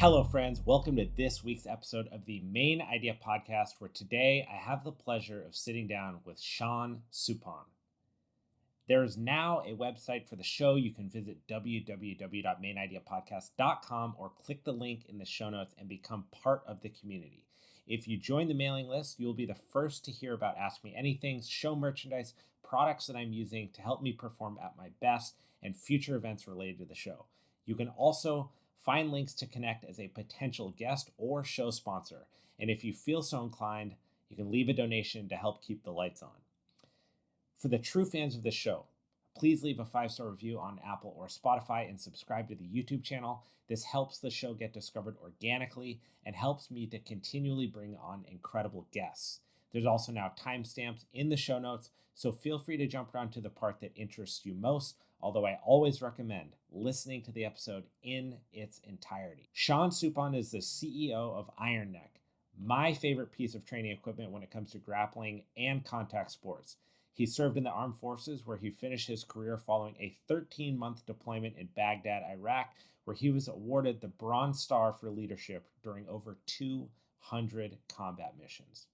Hello, friends. Welcome to this week's episode of the Mayn Idea Podcast, where today I have the pleasure of sitting down with Sean Supon. There is now a website for the show. You can visit www.maynideapodcast.com or click the link in the show notes and become part of the community. If you join the mailing list, you'll be the first to hear about Ask Me Anything, show merchandise, products that I'm using to help me perform at my best, and future events related to the show. You can also find links to connect as a potential guest or show sponsor. And if you feel so inclined, you can leave a donation to help keep the lights on. For the true fans of the show, please leave a 5-star review on Apple or Spotify and subscribe to the YouTube channel. This helps the show get discovered organically and helps me to continually bring on incredible guests. There's also now timestamps in the show notes, so feel free to jump around to the part that interests you most, although I always recommend listening to the episode in its entirety. Sean Supon is the CEO of Iron Neck, my favorite piece of training equipment when it comes to grappling and contact sports. He served in the armed forces, where he finished his career following a 13-month deployment in Baghdad, Iraq, where he was awarded the Bronze Star for leadership during over 200 combat missions.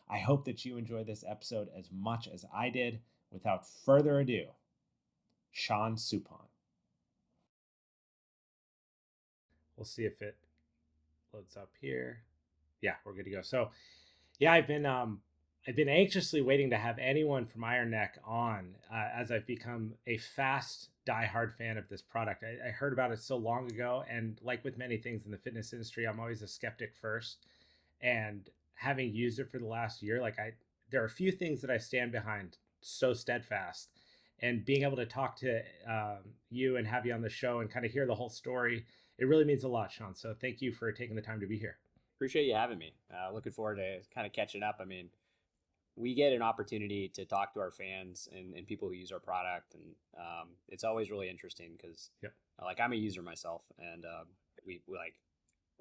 I hope that you enjoy this episode as much as I did. Without further ado, Sean Supon. We'll see if it loads up here. Yeah, we're good to go. So, yeah, I've been anxiously waiting to have anyone from Iron Neck on, as I've become a fast, diehard fan of this product. I heard about it so long ago, and like with many things in the fitness industry, I'm always a skeptic first. And having used it for the last year, there are a few things that I stand behind so steadfast. And being able to talk to you and have you on the show and kind of hear the whole story, it really means a lot, Sean. So thank you for taking the time to be here. Appreciate you having me. Looking forward to kind of catching up. I mean, we get an opportunity to talk to our fans and people who use our product, and it's always really interesting because, like, I'm a user myself, and we like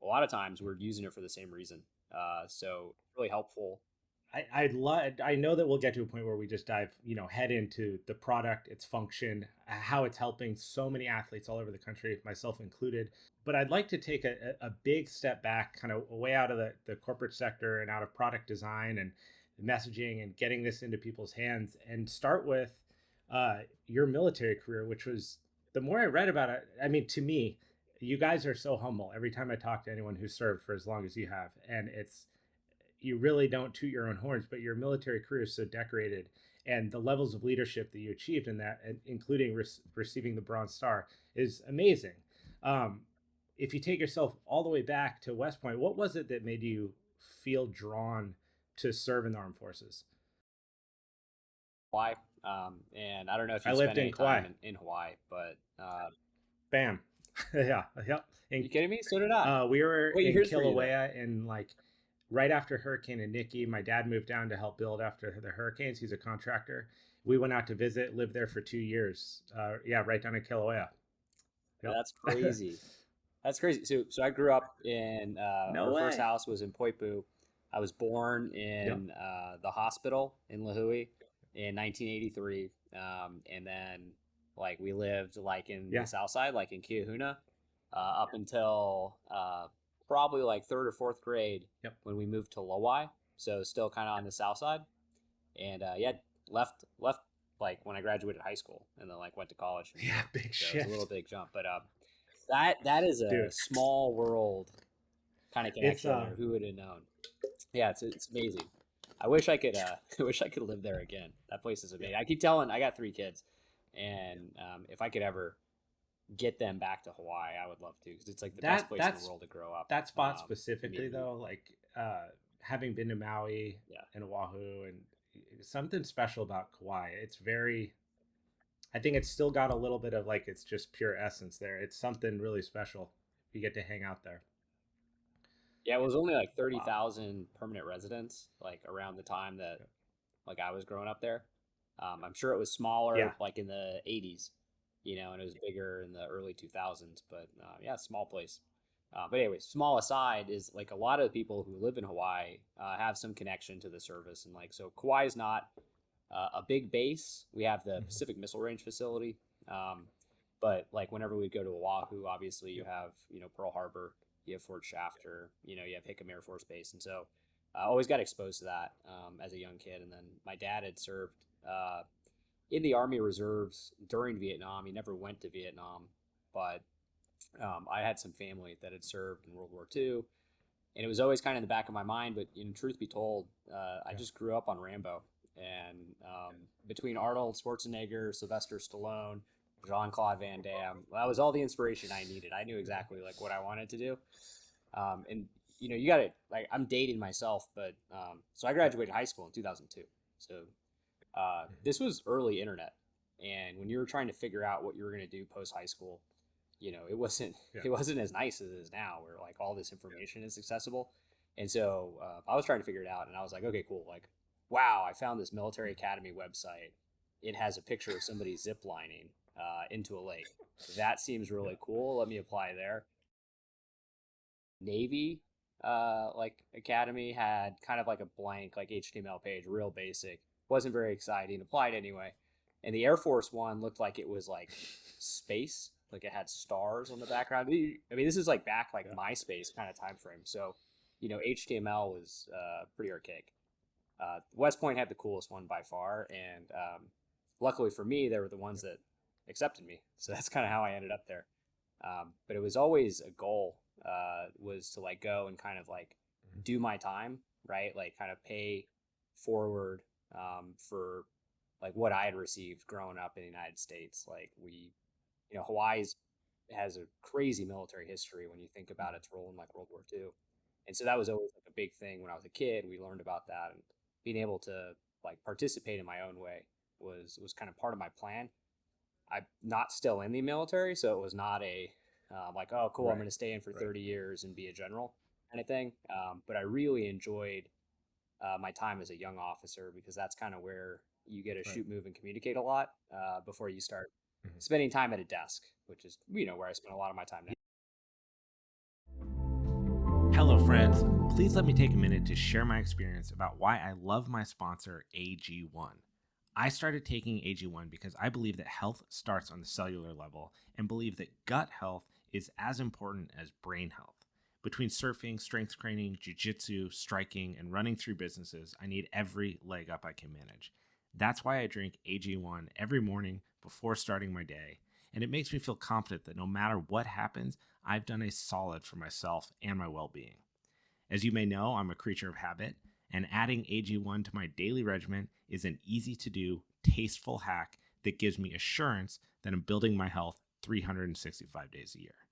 a lot of times we're using it for the same reason. So really helpful. I know that we'll get to a point where we just dive, head into the product, its function, how it's helping so many athletes all over the country, myself included. But I'd like to take a big step back, kind of way out of the corporate sector and out of product design and messaging and getting this into people's hands, and start with your military career, which was, the more I read about it, I mean, to me, you guys are so humble every time I talk to anyone who served for as long as you have. And you really don't toot your own horns, but your military career is so decorated, and the levels of leadership that you achieved in that, including receiving the Bronze Star, is amazing. If you take yourself all the way back to West Point, what was it that made you feel drawn to serve in the armed forces? Hawaii, and I don't know if I you lived spent in any Kauai. time in Hawaii, but Bam. Yeah. Yep. you kidding me? So did I. We were What in years were you there? Kilauea in right after Hurricane Nikki. My dad moved down to help build after the hurricanes. He's a contractor. We went out to visit, lived there for 2 years. Right down in Kilauea. Yep. That's crazy. That's crazy. So I grew up in No our way. first house was in Poipu. I was born in the hospital in Lahui in 1983, and then like we lived like in the south side, like in Kiahuna, up until probably like third or fourth grade when we moved to Lowai. So still kind of on the south side, and left like when I graduated high school, and then like went to college. Yeah, big so shift. It's a little big jump, but that is a small world kind of connection there. Who would have known? Yeah, it's amazing. I wish I could I wish I could live there again. That place is amazing. I keep telling, I got 3 kids, and if I could ever get them back to Hawaii, I would love to, because it's like the best place in the world to grow up. That spot specifically, though, like having been to Maui and Oahu, and something special about Kauai. It's very, I think it's still got a little bit of like, it's just pure essence there. It's something really special if you get to hang out there. Yeah, it was only like 30,000 permanent residents, like around the time that like I was growing up there. I'm sure it was smaller like in the 80s, and it was bigger in the early 2000s. But small place. But anyway, small aside is like a lot of the people who live in Hawaii have some connection to the service. And like, so Kauai is not a big base. We have the Pacific Missile Range facility. But like whenever we go to Oahu, obviously you have, Pearl Harbor, you have Fort Shafter, you have Hickam Air Force Base. And so I always got exposed to that as a young kid. And then my dad had served in the Army Reserves during Vietnam. He never went to Vietnam, but I had some family that had served in World War II, and it was always kind of in the back of my mind. But truth be told, I just grew up on Rambo, and between Arnold Schwarzenegger, Sylvester Stallone, Jean Claude Van Damme, that was all the inspiration I needed. I knew exactly like what I wanted to do, and you got to like I'm dating myself, but so I graduated high school in 2002, so this was early internet, and when you were trying to figure out what you were going to do post high school, it wasn't as nice as it is now, where like all this information is accessible. And so I was trying to figure it out, and I was like, okay, cool. Like, wow, I found this military academy website. It has a picture of somebody zip lining into a lake. That seems really cool. Let me apply there. Navy like academy had kind of like a blank like HTML page, real basic. Wasn't very exciting. Applied anyway. And the Air Force one looked like it was like space, like it had stars on the background. I mean, this is like back like MySpace kind of time frame. So, HTML was pretty archaic. West Point had the coolest one by far, and luckily for me, they were the ones that accepted me. So that's kind of how I ended up there. But it was always a goal was to like go and kind of like do my time, right? Like kind of pay forward for like what I had received growing up in the United States. Like Hawaii's has a crazy military history when you think about its role in like World War II. And so that was always like a big thing when I was a kid. We learned about that, and being able to like participate in my own way was kind of part of my plan. I'm not still in the military, so it was not a like, oh, cool, I'm going to stay in for 30 years and be a general kind of thing. But I really enjoyed my time as a young officer, because that's kind of where you get to shoot, move, and communicate a lot before you start spending time at a desk, which is where I spend a lot of my time now. Hello, friends. Please let me take a minute to share my experience about why I love my sponsor, AG1. I started taking AG1 because I believe that health starts on the cellular level, and believe that gut health is as important as brain health. Between surfing, strength training, jiu-jitsu, striking, and running through businesses, I need every leg up I can manage. That's why I drink AG1 every morning before starting my day, and it makes me feel confident that no matter what happens, I've done a solid for myself and my well-being. As you may know, I'm a creature of habit, and adding AG1 to my daily regimen is an easy-to-do, tasteful hack that gives me assurance that I'm building my health 365 days a year.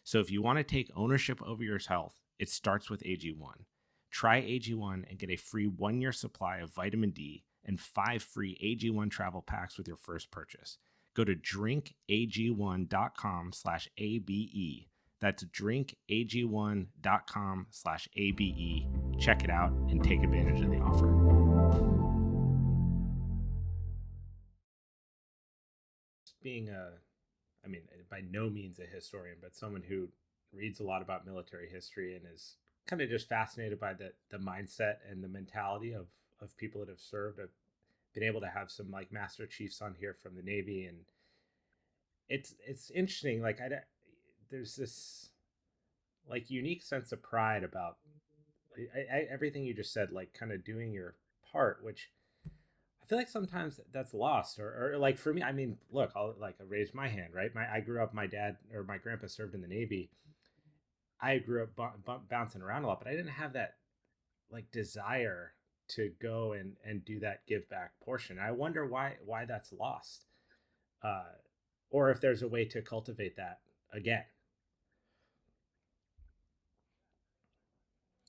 So if you want to take ownership over your health, it starts with AG1. Try AG1 and get a free 1-year supply of vitamin D and 5 free AG1 travel packs with your first purchase. Go to drinkag1.com/ABE. That's drinkag1.com/ABE. Check it out and take advantage of the offer. Being by no means a historian, but someone who reads a lot about military history and is kind of just fascinated by the mindset and the mentality of people that have served. I've been able to have some like Master Chiefs on here from the Navy, and it's interesting. Like there's this like unique sense of pride about everything you just said, like kind of doing your part, which I feel like sometimes that's lost, or like for me, I mean, look, I'll like raise my hand, right? I grew up, my dad or my grandpa served in the Navy. I grew up bouncing around a lot, but I didn't have that like desire to go and do that give back portion. I wonder why that's lost, uh, or if there's a way to cultivate that again.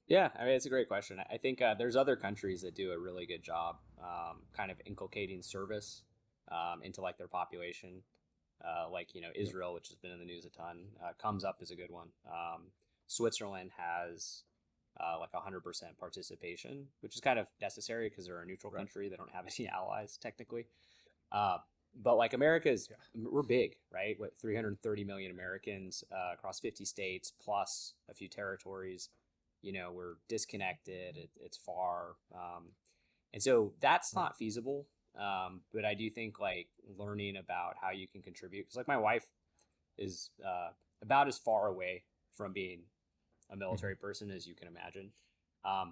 Yeah, I mean, it's a great question. I think there's other countries that do a really good job kind of inculcating service into like their population. Like, Israel, which has been in the news a ton, comes up as a good one. Switzerland has like 100% participation, which is kind of necessary because they're a neutral country. They don't have any allies technically. But like we're big, right? What, 330 million Americans across 50 states plus a few territories. We're disconnected. It's far, and so that's not feasible. But I do think like learning about how you can contribute, because like my wife is about as far away from being a military person, as you can imagine.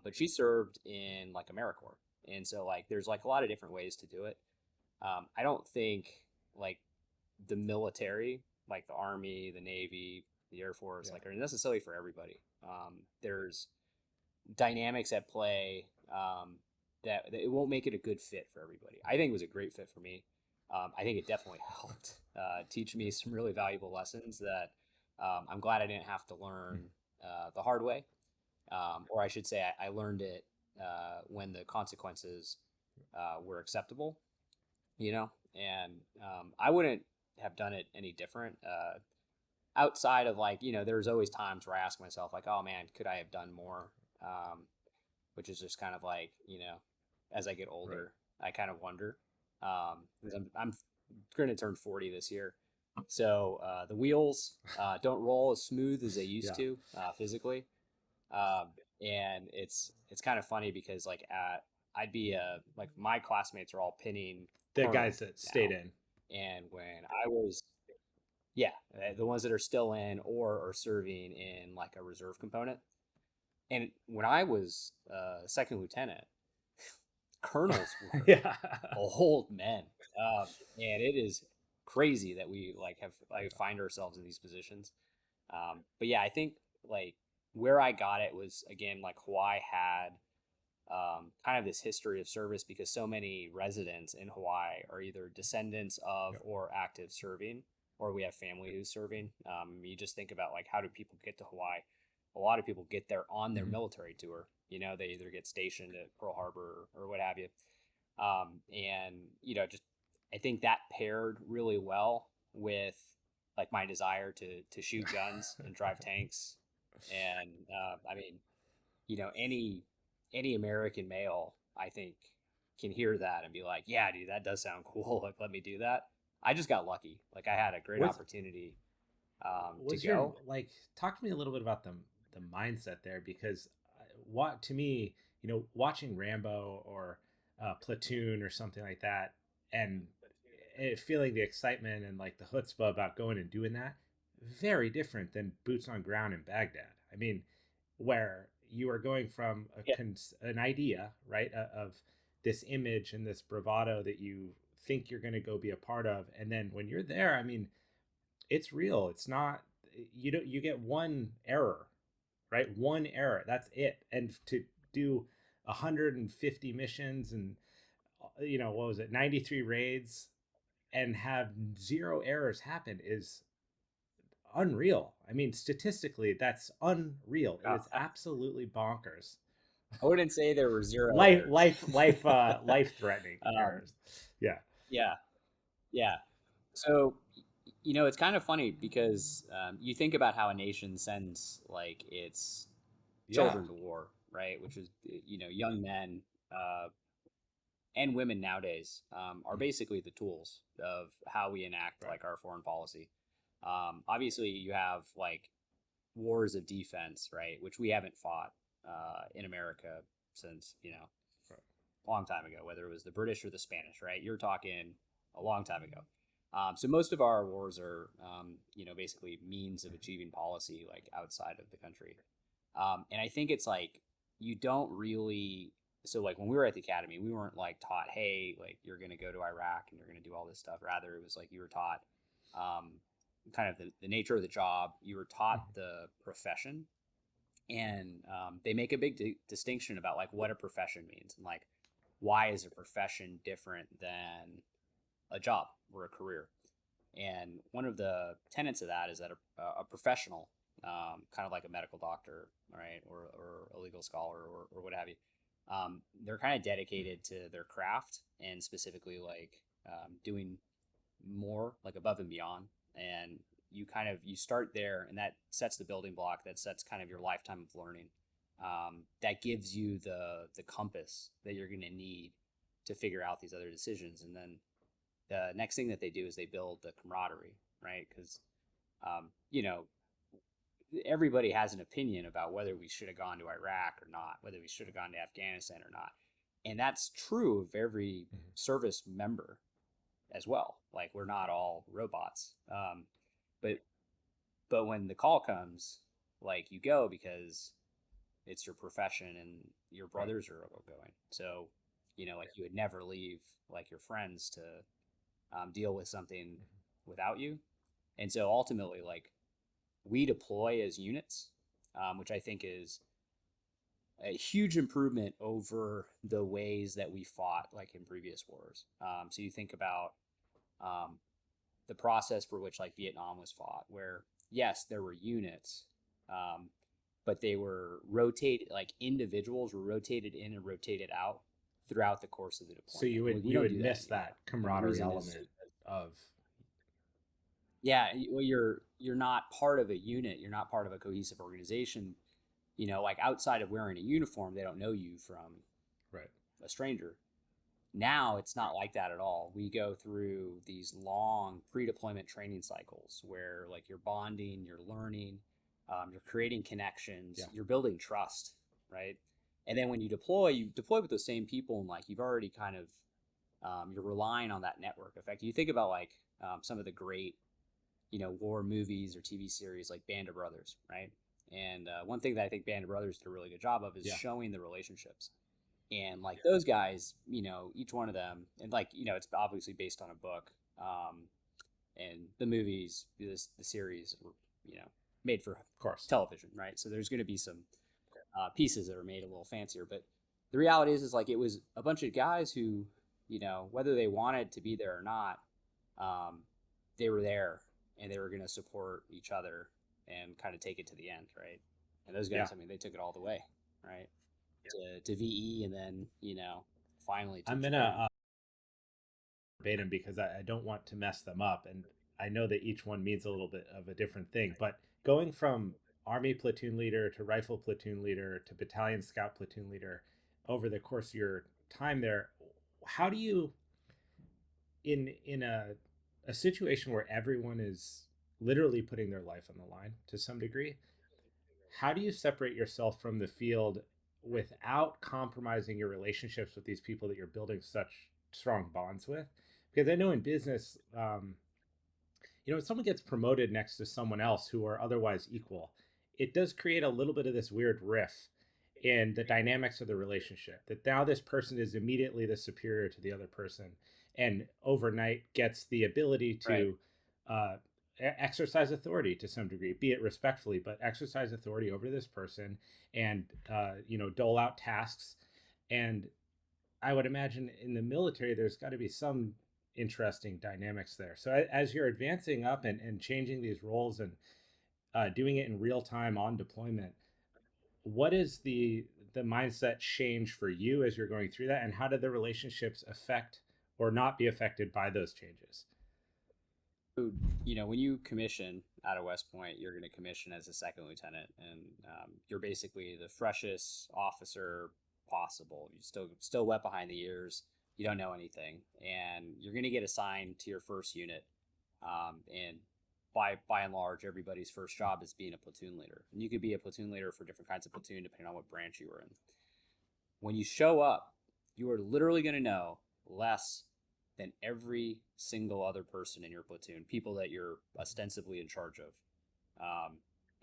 But she served in like AmeriCorps. And so like there's like a lot of different ways to do it. I don't think like the military, like the Army, the Navy, the Air Force, like are necessarily for everybody. There's dynamics at play that it won't make it a good fit for everybody. I think it was a great fit for me. I think it definitely helped teach me some really valuable lessons that I'm glad I didn't have to learn the hard way. Or I should say, I learned it when the consequences were acceptable, and I wouldn't have done it any different. Outside of like, there's always times where I ask myself like, oh man, could I have done more? Which is just kind of like, as I get older, I kind of wonder. Because I'm going to turn 40 this year. So the wheels don't roll as smooth as they used to physically. And it's kind of funny because like I'd be like my classmates are all pinning the guys that stayed in, and when I was the ones that are still in or are serving in like a reserve component. And when I was second lieutenant, colonels were old men, and it is crazy that we like have find ourselves in these positions. But yeah, I think like where I got it was again like Hawaii had kind of this history of service because so many residents in Hawaii are either descendants of or active serving, or we have family who's serving. You just think about like how do people get to Hawaii? A lot of people get there on their military tour. They either get stationed at Pearl Harbor or what have you. And just I think that paired really well with like my desire to shoot guns and drive tanks. And I mean, any American male, I think, can hear that and be like, yeah, dude, that does sound cool. Like, let me do that. I just got lucky. Like I had a great opportunity to go. Like, talk to me a little bit about the mindset there, because what to me, watching Rambo or Platoon or something like that, and feeling the excitement and like the chutzpah about going and doing that, very different than boots on ground in Baghdad. I mean, where you are going from an idea, right, of this image and this bravado that you think you're going to go be a part of, and then when you're there, I mean, it's real. It's not, you get one error, right? One error, that's it. And to do 150 missions and what was it, 93 raids, and have zero errors happen is unreal. I mean, statistically, that's unreal. It is absolutely bonkers. I wouldn't say there were zero life threatening errors. Yeah. So it's kind of funny because you think about how a nation sends like its children to war, right? Which is young men and women nowadays are basically the tools of how we enact like our foreign policy. Obviously, you have like wars of defense, right, which we haven't fought in America since a long time ago, whether it was the British or the Spanish, right? You're talking a long time ago. So most of our wars are, basically means of achieving policy like outside of the country. And I think it's like you don't really. So like when we were at the academy, we weren't like taught, hey, like you're going to go to Iraq and you're going to do all this stuff. Rather, it was like you were taught kind of the nature of the job. You were taught the profession, and they make a big distinction about like what a profession means and like why is a profession different than a job or a career. And one of the tenets of that is that a professional, kind of like a medical doctor, right, or a legal scholar or what have you, they're kind of dedicated to their craft and specifically like doing more like above and beyond. And you start there, and that sets the building block, that sets kind of your lifetime of learning. That gives you the compass that you're going to need to figure out these other decisions. And then the next thing that they do is they build the camaraderie, right? Because everybody has an opinion about whether we should have gone to Iraq or not, whether we should have gone to Afghanistan or not. And that's true of every service member as well. Like we're not all robots. But when the call comes, like you go because it's your profession and your Right. brothers are going. So, like you would never leave like your friends to deal with something without you. And so ultimately, like we deploy as units, which I think is a huge improvement over the ways that we fought like in previous wars. So you think about um, the process for which like Vietnam was fought, where yes, there were units, um, but they were rotated, like individuals were rotated in and rotated out throughout the course of the So deployment. We you don't would do that miss anymore. that And the camaraderie reason is element of yeah, well, you're not part of a unit. You're not part of a cohesive organization. Like outside of wearing a uniform, they don't know you from right. a stranger. Now it's not like that at all. We go through these long pre-deployment training cycles where like you're bonding, you're learning, you're creating connections, Yeah. you're building trust, right? And then when you deploy with those same people, and like you've already kind of you're relying on that network effect. You think about like some of the great war movies or TV series like Band of Brothers, right? And one thing that I think Band of Brothers did a really good job of is Yeah. showing the relationships. And like those guys, each one of them, and like it's obviously based on a book, and the movies, the series, were, made for Of course. television, right? So there's going to be some pieces that are made a little fancier, but the reality is like it was a bunch of guys who, whether they wanted to be there or not, um, they were there and they were going to support each other and kind of take it to the end, right? And those Yeah. guys, I mean, they took it all the way, right? To VE and then finally to I'm gonna Japan. verbatim because I don't want to mess them up, and I know that each one means a little bit of a different thing. But going from Army platoon leader to rifle platoon leader to battalion scout platoon leader over the course of your time there, how do you in a situation where everyone is literally putting their life on the line to some degree, how do you separate yourself from the field without compromising your relationships with these people that you're building such strong bonds with? Because I know in business, if someone gets promoted next to someone else who are otherwise equal, it does create a little bit of this weird riff in the dynamics of the relationship. That now this person is immediately the superior to the other person, and overnight gets the ability Right. to exercise authority to some degree, be it respectfully, but exercise authority over this person, and dole out tasks. And I would imagine in the military, there's got to be some interesting dynamics there. So as you're advancing up and changing these roles and doing it in real time on deployment, what is the mindset change for you as you're going through that, and how did the relationships affect or not be affected by those changes? So, when you commission out of West Point, you're going to commission as a second lieutenant, and you're basically the freshest officer possible. You still wet behind the ears. You don't know anything, and you're going to get assigned to your first unit. And by and large, everybody's first job is being a platoon leader, and you could be a platoon leader for different kinds of platoon depending on what branch you were in. When you show up, you are literally going to know less than every single other person in your platoon, people that you're ostensibly in charge of.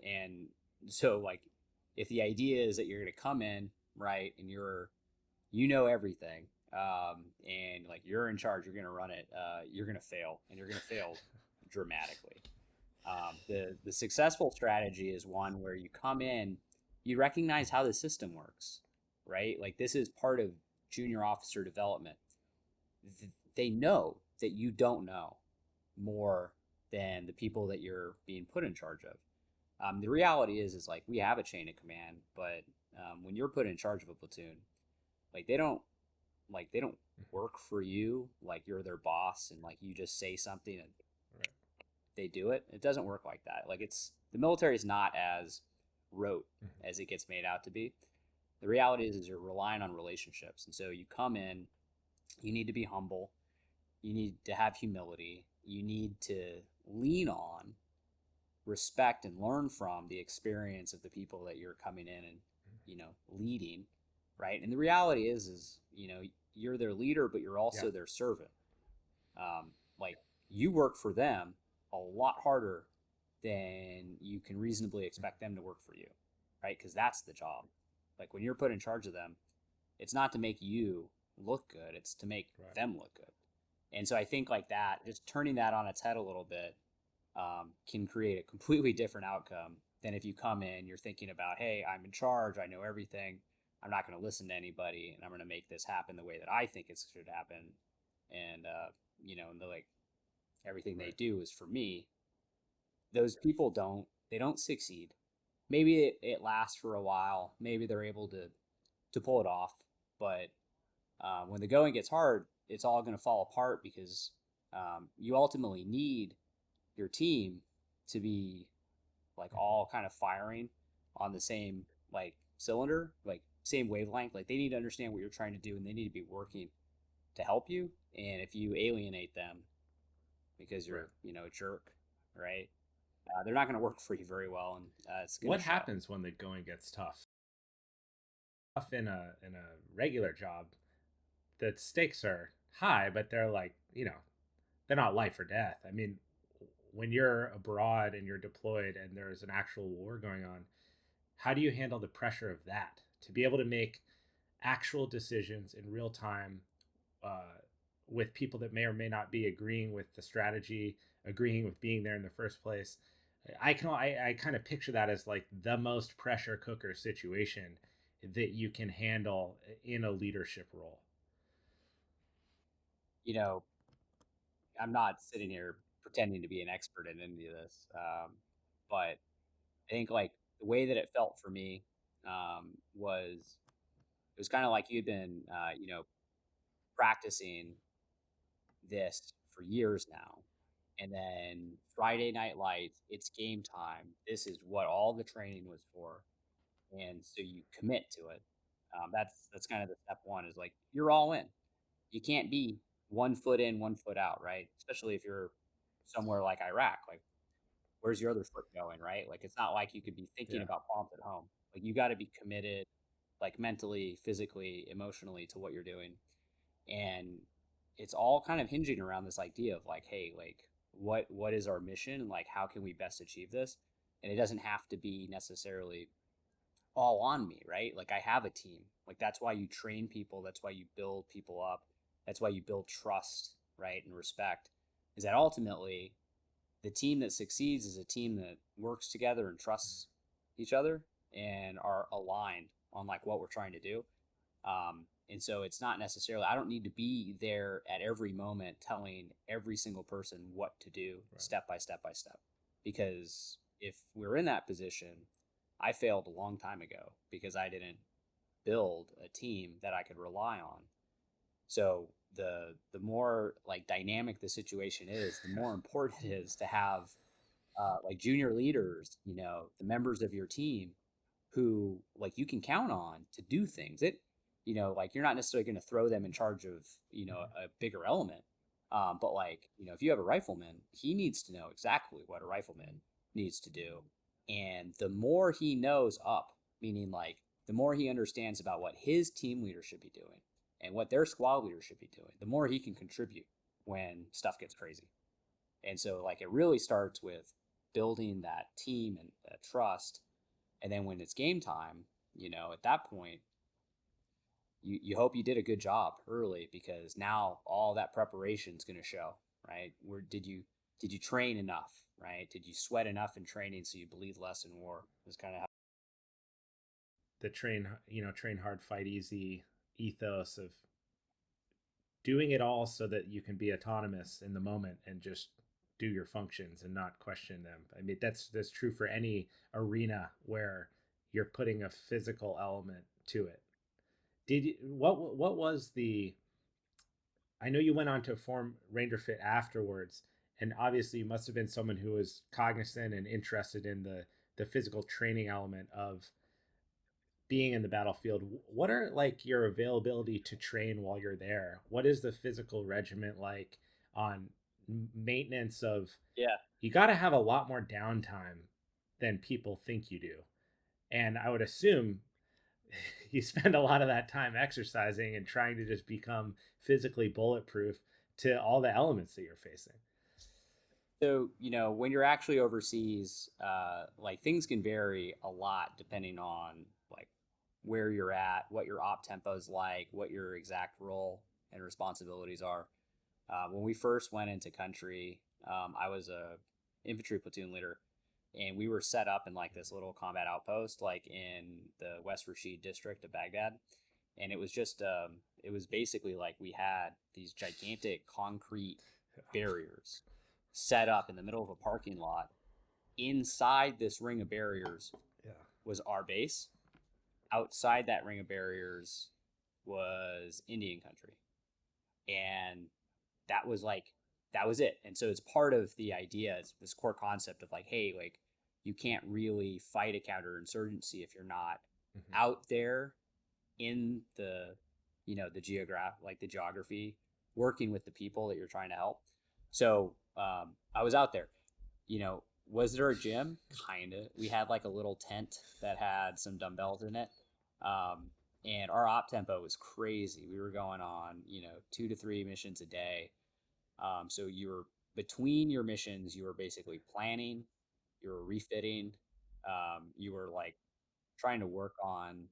And so, like, if the idea is that you're going to come in, right, and you know everything, and like you're in charge, you're going to run it, you're going to fail, and you're going to fail dramatically. The successful strategy is one where you come in, you recognize how the system works, right? Like this is part of junior officer development. They know that you don't know more than the people that you're being put in charge of. The reality is like we have a chain of command, but when you're put in charge of a platoon, like they don't work for you. Like you're their boss, and like you just say something and Right. they do it. It doesn't work like that. Like it's the military is not as rote Mm-hmm. as it gets made out to be. The reality is you're relying on relationships, and so you come in, you need to be humble, you need to have humility, you need to lean on respect and learn from the experience of the people that you're coming in and leading, right? And the reality is you're their leader, but you're Yeah. also their servant. Like you work for them a lot harder then you can reasonably expect them to work for you, right? Because that's the job. Like when you're put in charge of them, it's not to make you look good, it's to make them look good. And so I think like that, just turning that on its head a little bit, can create a completely different outcome than if you come in, you're thinking about, hey, I'm in charge, I know everything, I'm not going to listen to anybody, and I'm going to make this happen the way that I think it should happen. And, and the, like, everything they do is for me. Those people they don't succeed. Maybe it lasts for a while. Maybe they're able to pull it off. But when the going gets hard, it's all going to fall apart because you ultimately need your team to be like all kind of firing on the same like cylinder, like same wavelength. Like they need to understand what you're trying to do and they need to be working to help you. And if you alienate them because you're, a jerk, right? They're not going to work for you very well, and it's going to What show. happens when the going gets tough? Tough in a regular job, the stakes are high, but they're like, they're not life or death. I mean, when you're abroad and you're deployed and there's an actual war going on, how do you handle the pressure of that to be able to make actual decisions in real time, uh, with people that may or may not be agreeing with the strategy, agreeing with being there in the first place? I kind of picture that as like the most pressure cooker situation that you can handle in a leadership role. You know, I'm not sitting here pretending to be an expert in any of this, but I think like the way that it felt for me was it was kind of like you'd been, practicing this for years now. And then Friday Night Lights, it's game time. This is what all the training was for. And so you commit to it. That's kind of the step one is like you're all in. You can't be 1 foot in, 1 foot out, right? Especially if you're somewhere like Iraq. Like, where's your other foot going, right? Like, it's not like you could be thinking about problems at home. Like, you got to be committed, like mentally, physically, emotionally to what you're doing. And it's all kind of hinging around this idea of like, hey, like, what is our mission and like how can we best achieve this? And it doesn't have to be necessarily all on me, right? Like I have a team. Like that's why you train people, that's why you build people up. That's why you build trust, right? And respect. Is that ultimately the team that succeeds is a team that works together and trusts each other and are aligned on like what we're trying to do. And so it's not necessarily, I don't need to be there at every moment telling every single person what to do step by step by step. Because if we're in that position, I failed a long time ago because I didn't build a team that I could rely on. So the more like dynamic the situation is, the more important it is to have like junior leaders, the members of your team who like you can count on to do things. Like you're not necessarily going to throw them in charge of, a bigger element. But like, if you have a rifleman, he needs to know exactly what a rifleman needs to do. And the more he knows up, meaning like the more he understands about what his team leader should be doing and what their squad leader should be doing, the more he can contribute when stuff gets crazy. And so like it really starts with building that team and that trust. And then when it's game time, at that point, you hope you did a good job early because now all that preparation is going to show, right? Where did you train enough, right? Did you sweat enough in training so you bleed less in war? Is kind of how The train hard, fight easy ethos of doing it all so that you can be autonomous in the moment and just do your functions and not question them. I mean, that's true for any arena where you're putting a physical element to it. What was the? I know you went on to form Ranger Fit afterwards, and obviously you must have been someone who was cognizant and interested in the physical training element of being in the battlefield. What are like your availability to train while you're there? What is the physical regiment like on maintenance of? yeah. You got to have a lot more downtime than people think you do, and I would assume you spend a lot of that time exercising and trying to just become physically bulletproof to all the elements that you're facing. So, when you're actually overseas, like things can vary a lot depending on like where you're at, what your op tempo is like, what your exact role and responsibilities are. When we first went into country, I was a infantry platoon leader, and we were set up in like this little combat outpost, like in the West Rashid district of Baghdad, and it was just, it was basically like we had these gigantic concrete barriers set up in the middle of a parking lot. Inside this ring of barriers Yeah. was our base. Outside that ring of barriers was Indian country, and that was like that was it. And so it's part of the idea, it's this core concept of like, hey, like you can't really fight a counterinsurgency if you're not out there in the the geography, working with the people that you're trying to help. So I was out there. Was there a gym? Kind of. We had like a little tent that had some dumbbells in it. um, and our op tempo was crazy. We were going on 2 to 3 missions a day. So you were between your missions, you were basically planning, you were refitting, you were like trying to work on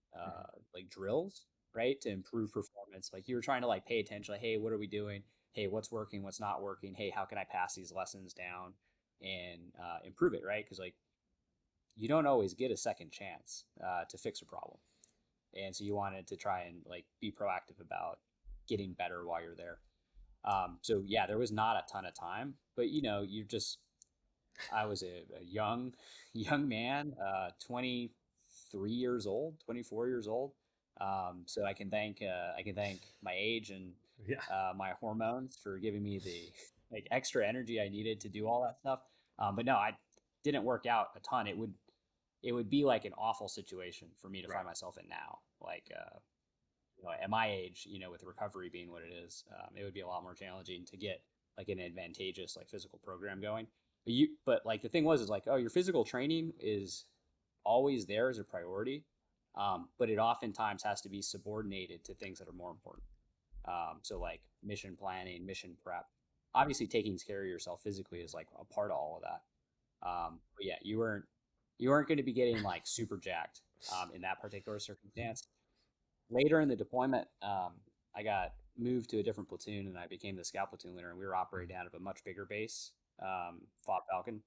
like drills, right, to improve performance. Like you were trying to like pay attention, like, hey, what are we doing? Hey, what's working? What's not working? Hey, how can I pass these lessons down and improve it, right? Because like you don't always get a second chance to fix a problem, and so you wanted to try and like be proactive about getting better while you're there. So yeah, there was not a ton of time, but I was a young man, 23 years old, 24 years old. So I can thank my age and Yeah. my hormones for giving me the like extra energy I needed to do all that stuff. But no, I didn't work out a ton. It would be like an awful situation for me to find myself in now. Like at my age, with recovery being what it is, it would be a lot more challenging to get like an advantageous like physical program going. But like the thing was is like, oh, your physical training is always there as a priority, but it oftentimes has to be subordinated to things that are more important. So like mission planning, mission prep, obviously taking care of yourself physically is like a part of all of that. But yeah, you weren't going to be getting like super jacked in that particular circumstance. Later in the deployment, I got moved to a different platoon, and I became the scout platoon leader. And we were operating out of a much bigger base, Fort Falcon,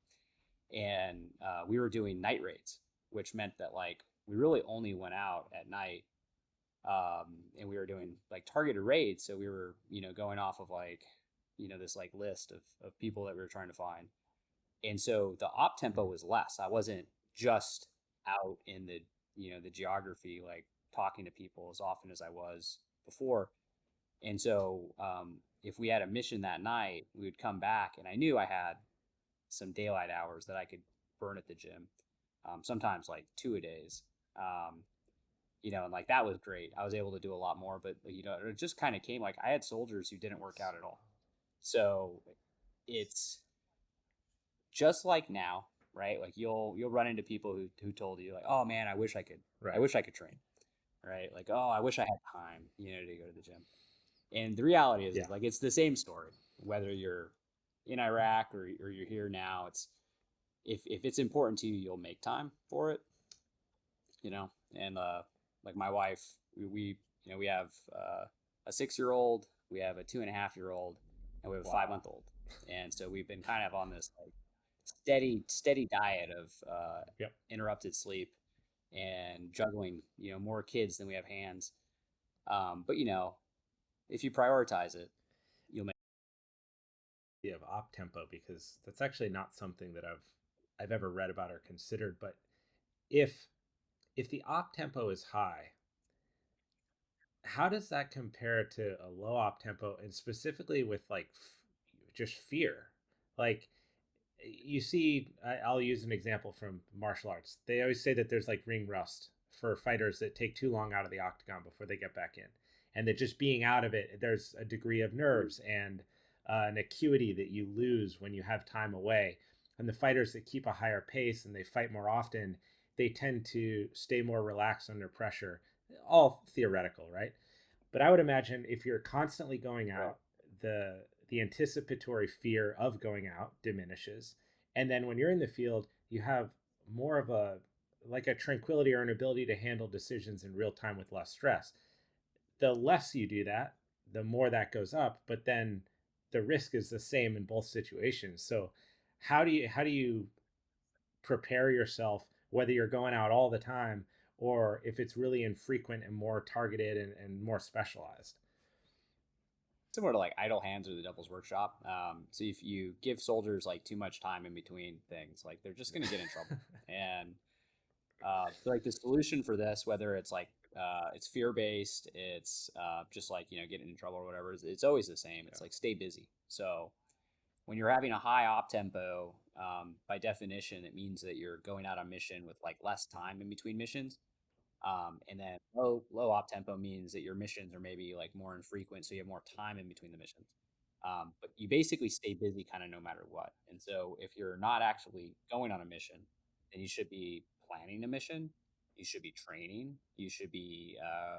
and we were doing night raids, which meant that like we really only went out at night, and we were doing like targeted raids. So we were going off of like this like list of people that we were trying to find, and so the op tempo was less. I wasn't just out in the geography like talking to people as often as I was before. And so if we had a mission that night, we would come back, and I knew I had some daylight hours that I could burn at the gym. Sometimes like 2 a days. And like that was great. I was able to do a lot more, but it just kind of came like I had soldiers who didn't work out at all. So it's just like now, right? Like you'll run into people who told you like, oh man, I wish I could, I wish I could train, right? Like, oh, I wish I had time, to go to the gym. And the reality is like it's the same story, whether you're in Iraq or you're here now. It's if it's important to you, you'll make time for it, And like my wife, we have a 6-year-old, we have a 2.5-year-old, and we have a 5-month-old, and so we've been kind of on this like steady diet of interrupted sleep and juggling more kids than we have hands. But if you prioritize it, you'll make of op tempo, because that's actually not something that I've ever read about or considered. But if the op tempo is high, how does that compare to a low op tempo, and specifically with like just fear? Like you see, I'll use an example from martial arts. They always say that there's like ring rust for fighters that take too long out of the octagon before they get back in, and that just being out of it, there's a degree of nerves and an acuity that you lose when you have time away. And the fighters that keep a higher pace and they fight more often, they tend to stay more relaxed under pressure. All theoretical, right? But I would imagine if you're constantly going out, the the anticipatory fear of going out diminishes. And then when you're in the field, you have more of a like a tranquility or an ability to handle decisions in real time with less stress. The less you do that, the more that goes up, but then the risk is the same in both situations. So how do you prepare yourself, whether you're going out all the time or if it's really infrequent and more targeted and more specialized? Similar to like idle hands or the devil's workshop. So if you give soldiers like too much time in between things, like they're just going to get in trouble. And so like the solution for this, whether it's like it's fear based, it's just like getting in trouble or whatever, it's always the same. It's like stay busy. So when you're having a high op tempo, by definition, it means that you're going out on mission with like less time in between missions. And then low op tempo means that your missions are maybe like more infrequent, so you have more time in between the missions. But you basically stay busy kind of no matter what. And so if you're not actually going on a mission, then you should be planning a mission. You should be training. You should be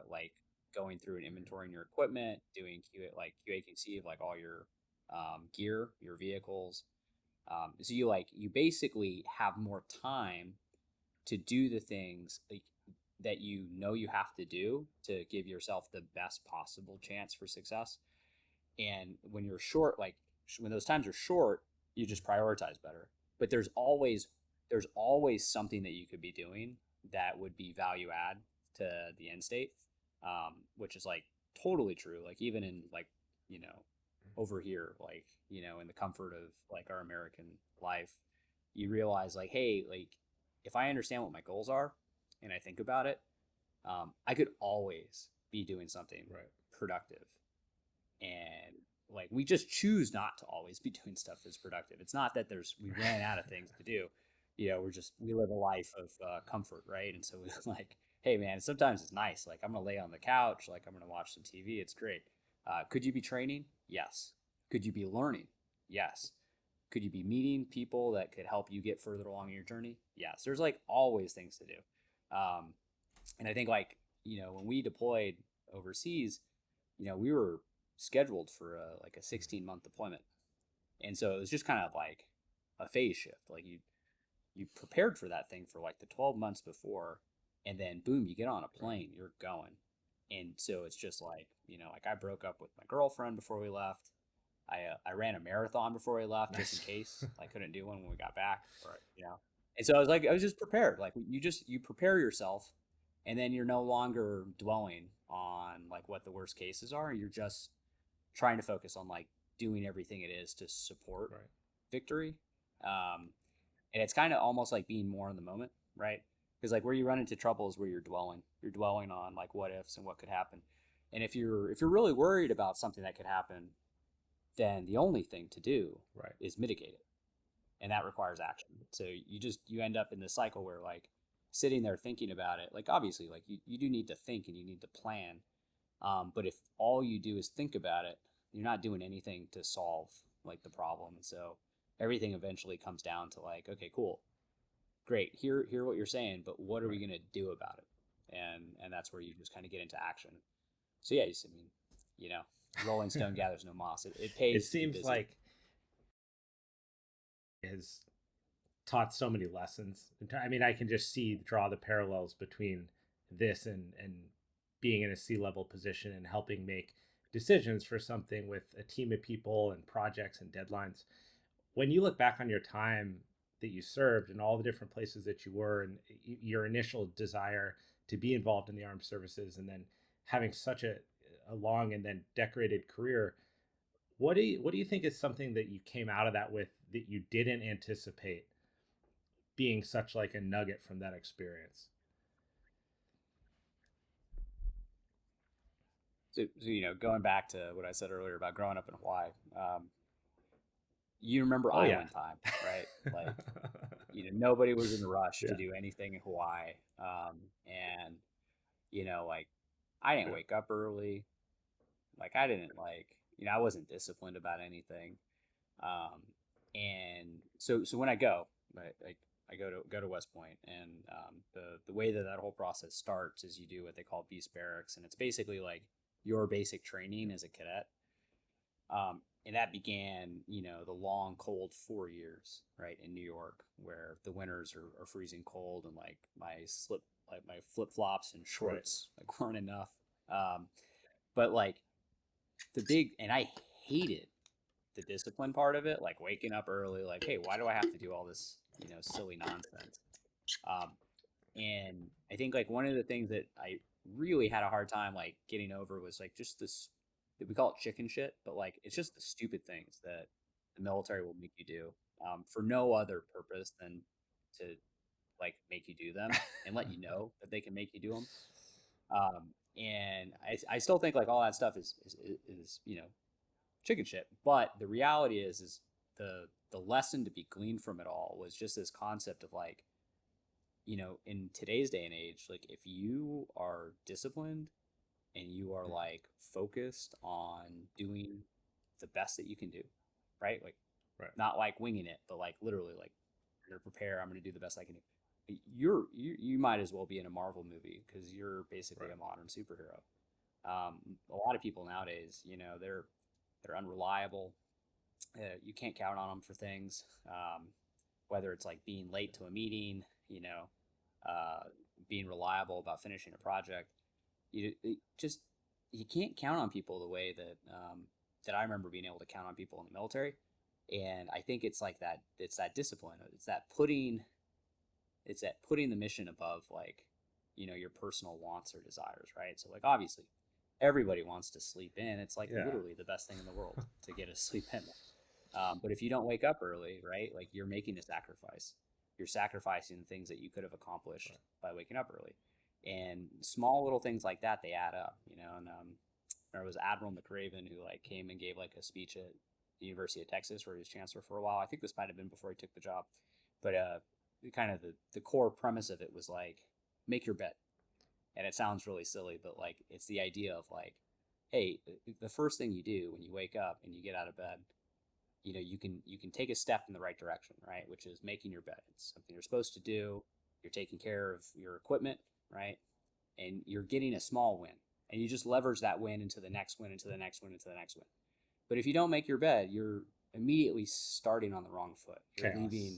like going through and inventorying your equipment, doing QA/QC of like all your gear, your vehicles. So you basically have more time to do the things like that you have to do to give yourself the best possible chance for success. And when you're short, like when those times are short, you just prioritize better. But there's always something that you could be doing that would be value add to the end state, which is like totally true. Like even in like over here, like in the comfort of like our American life, you realize like, hey, like if I understand what my goals are and I think about it, I could always be doing something productive. And like we just choose not to always be doing stuff that's productive. It's not that we ran out of things to do. We live a life of comfort, right? And so we're like, hey man, sometimes it's nice. Like I'm gonna lay on the couch, like I'm gonna watch some TV. It's great. Could you be training? Yes. Could you be learning? Yes. Could you be meeting people that could help you get further along in your journey? Yes. There's like always things to do. Um, and I think like, when we deployed overseas, we were scheduled for like a 16-month deployment. And so it was just kind of like a phase shift. Like you prepared for that thing for like the 12 months before, and then boom, you get on a plane, you're going. And so it's just like, like I broke up with my girlfriend before we left. I ran a marathon before we left just in case I couldn't do one when we got back. And so I was just prepared. Like you prepare yourself, and then you're no longer dwelling on like what the worst cases are. You're just trying to focus on like doing everything it is to support victory. And it's kind of almost like being more in the moment, right? Because like where you run into trouble is where you're dwelling. You're dwelling on like what ifs and what could happen. And if you're really worried about something that could happen, then the only thing to do is mitigate it, and that requires action. So you end up in this cycle where like sitting there thinking about it, like obviously like you do need to think and you need to plan, but if all you do is think about it, you're not doing anything to solve like the problem. And so everything eventually comes down to like, okay, cool, great, hear what you're saying, but what are we going to do about it? And that's where you just kind of get into action. So yeah, I mean, rolling stone gathers no moss. It pays. It seems like it has taught so many lessons. I mean, I can just draw the parallels between this and being in a C-level position and helping make decisions for something with a team of people and projects and deadlines. When you look back on your time that you served and all the different places that you were and your initial desire to be involved in the armed services and then having such a long and then decorated career, what do you think is something that you came out of that with that you didn't anticipate being such like a nugget from that experience? So going back to what I said earlier about growing up in Hawaii, you remember island time, right? Like, nobody was in a rush to do anything in Hawaii. And, like I didn't wake up early. Like I didn't I wasn't disciplined about anything. And so when I go, I go to West Point, and the way that whole process starts is you do what they call beast barracks, and it's basically like your basic training as a cadet. and that began, the long, cold 4 years, right, in New York, where the winters are freezing cold, and like my flip flops and shorts like weren't enough. But like and I hated the discipline part of it, like waking up early, like, hey, why do I have to do all this, silly nonsense? Um, and I think like one of the things that I really had a hard time like getting over was like just this, we call it chicken shit, but like it's just the stupid things that the military will make you do, for no other purpose than to like make you do them and let you know that they can make you do them. And I still think like all that stuff is chicken shit. But the reality is the lesson to be gleaned from it all was just this concept of like, in today's day and age, like if you are disciplined and you are like focused on doing the best that you can do, right? Like, not like winging it, but like literally, like I'm gonna prepare. I'm gonna do the best I can do. You might as well be in a Marvel movie because you're basically a modern superhero. A lot of people nowadays, they're unreliable. You can't count on them for things. Whether it's like being late to a meeting, uh, being reliable about finishing a project. You can't count on people the way that I remember being able to count on people in the military. And I think it's like that. It's that discipline. It's that putting the mission above like, your personal wants or desires, right? So like obviously, everybody wants to sleep in. It's like literally the best thing in the world to get a sleep in. But if you don't wake up early, right, like you're making a sacrifice. You're sacrificing things that you could have accomplished by waking up early. And small little things like that, they add up, And there was Admiral McRaven who like came and gave like a speech at the University of Texas where he was chancellor for a while. I think this might have been before he took the job. But kind of the core premise of it was like, make your bed. And it sounds really silly, but like it's the idea of like, hey, the first thing you do when you wake up and you get out of bed, you can take a step in the right direction, right? Which is making your bed. It's something you're supposed to do. You're taking care of your equipment, right? And you're getting a small win, and you just leverage that win into the next win, into the next win, into the next win. But if you don't make your bed, you're immediately starting on the wrong foot. You're leaving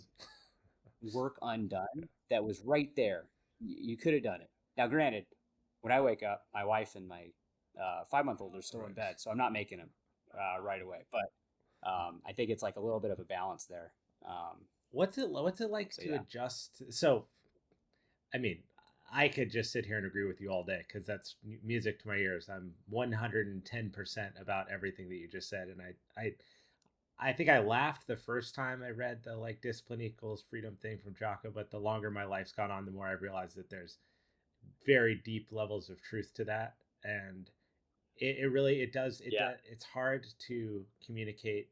work undone that was right there. You could have done it. Now, granted, when I wake up, my wife and my 5-month-old are still in bed, so I'm not making them right away. But I think it's like a little bit of a balance there. What's it like to adjust? So, I mean, I could just sit here and agree with you all day because that's music to my ears. I'm 110% about everything that you just said, and I think I laughed the first time I read the like discipline equals freedom thing from Jocko, but the longer my life's gone on, the more I've realized that there's very deep levels of truth to that, and it really does it's hard to communicate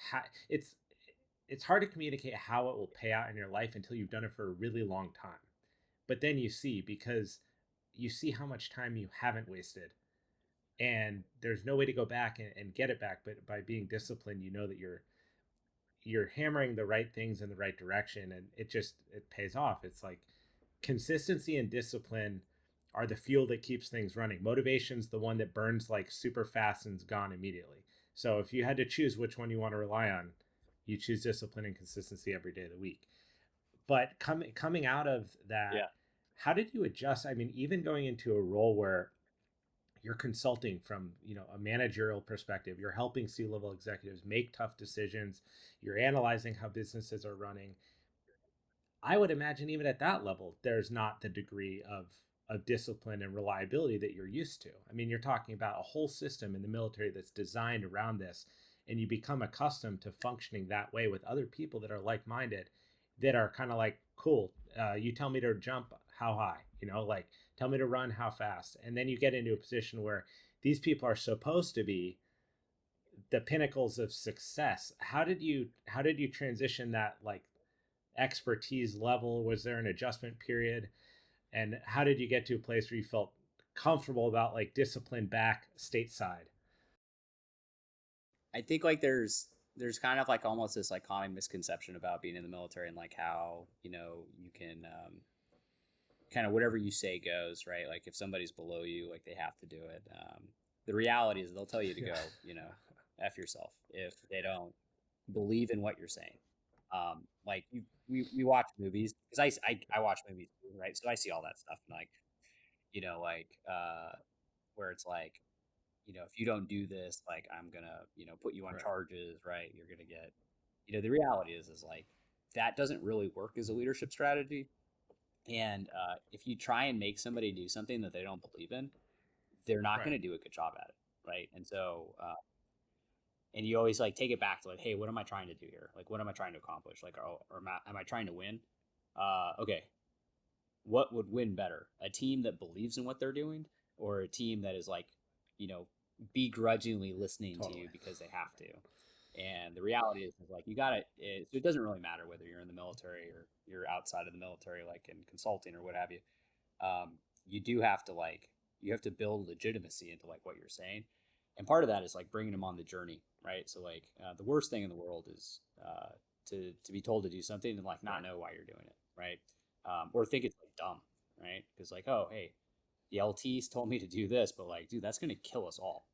how it's hard to communicate how it will pay out in your life until you've done it for a really long time. But then because you see how much time you haven't wasted, and there's no way to go back and get it back. But by being disciplined, you know that you're hammering the right things in the right direction, and it pays off. It's like consistency and discipline are the fuel that keeps things running. Motivation's the one that burns like super fast and's gone immediately. So if you had to choose which one you want to rely on, you choose discipline and consistency every day of the week. But coming out of that, how did you adjust? I mean, even going into a role where you're consulting from a managerial perspective, you're helping C-level executives make tough decisions, you're analyzing how businesses are running. I would imagine even at that level, there's not the degree of discipline and reliability that you're used to. I mean, you're talking about a whole system in the military that's designed around this, and you become accustomed to functioning that way with other people that are like-minded, that are kind of like, cool, you tell me to jump how high, like tell me to run how fast. And then you get into a position where these people are supposed to be the pinnacles of success. How did you transition that like expertise level? Was there an adjustment period? And how did you get to a place where you felt comfortable about like discipline back stateside? I think like there's kind of like almost this like common misconception about being in the military and like how you can kind of whatever you say goes, right? Like if somebody's below you, like they have to do it. The reality is they'll tell you to go, F yourself if they don't believe in what you're saying. Like we watch movies because I watch movies too, right? So I see all that stuff and like, like where it's like, if you don't do this, like I'm gonna, put you on charges, right? You're gonna get, the reality is like that doesn't really work as a leadership strategy. And if you try and make somebody do something that they don't believe in, they're not going to do a good job at it, right? And so, and you always like take it back to like, hey, what am I trying to do here? Like, what am I trying to accomplish? Like, or am I trying to win? Okay, what would win better? A team that believes in what they're doing, or a team that is like, you know, begrudgingly listening to you because they have to? And the reality is like you got it. So it doesn't really matter whether you're in the military or you're outside of the military, like in consulting or what have you. You do have to like you have to build legitimacy into like what you're saying, and part of that is like bringing them on the journey, right? So like the worst thing in the world is to be told to do something and like not know why you're doing it, right? Or think it's like dumb, right? Because like, oh hey, the LTs told me to do this, but like, dude, that's gonna kill us all.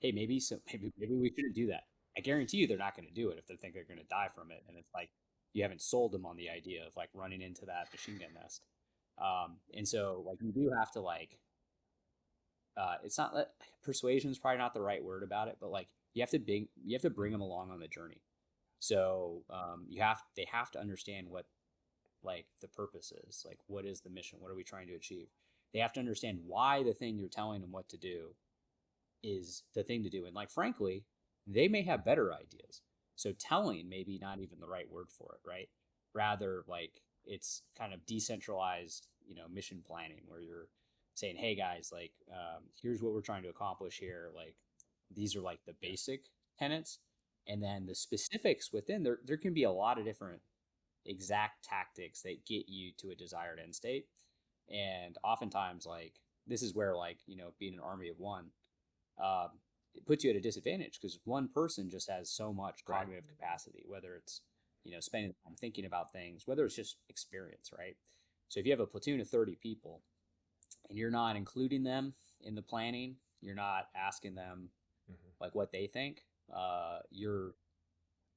Hey, maybe we shouldn't do that. I guarantee you they're not going to do it if they think they're going to die from it. And it's like you haven't sold them on the idea of like running into that machine gun nest. And so like you do have to like it's not that persuasion is probably not the right word about it, but like you have to bring them along on the journey. So they have to understand what like the purpose is, like what is the mission, what are we trying to achieve. They have to understand why the thing you're telling them what to do is the thing to do. And like, frankly, they may have better ideas. So telling may be not even the right word for it, right? Rather, like it's kind of decentralized, mission planning where you're saying, hey guys, like, here's what we're trying to accomplish here. Like, these are like the basic tenets. And then the specifics within there can be a lot of different exact tactics that get you to a desired end state. And oftentimes, like, this is where, like, being an army of one, um, it puts you at a disadvantage because one person just has so much cognitive capacity, whether it's, spending time thinking about things, whether it's just experience, right? So if you have a platoon of 30 people and you're not including them in the planning, you're not asking them like what they think, you're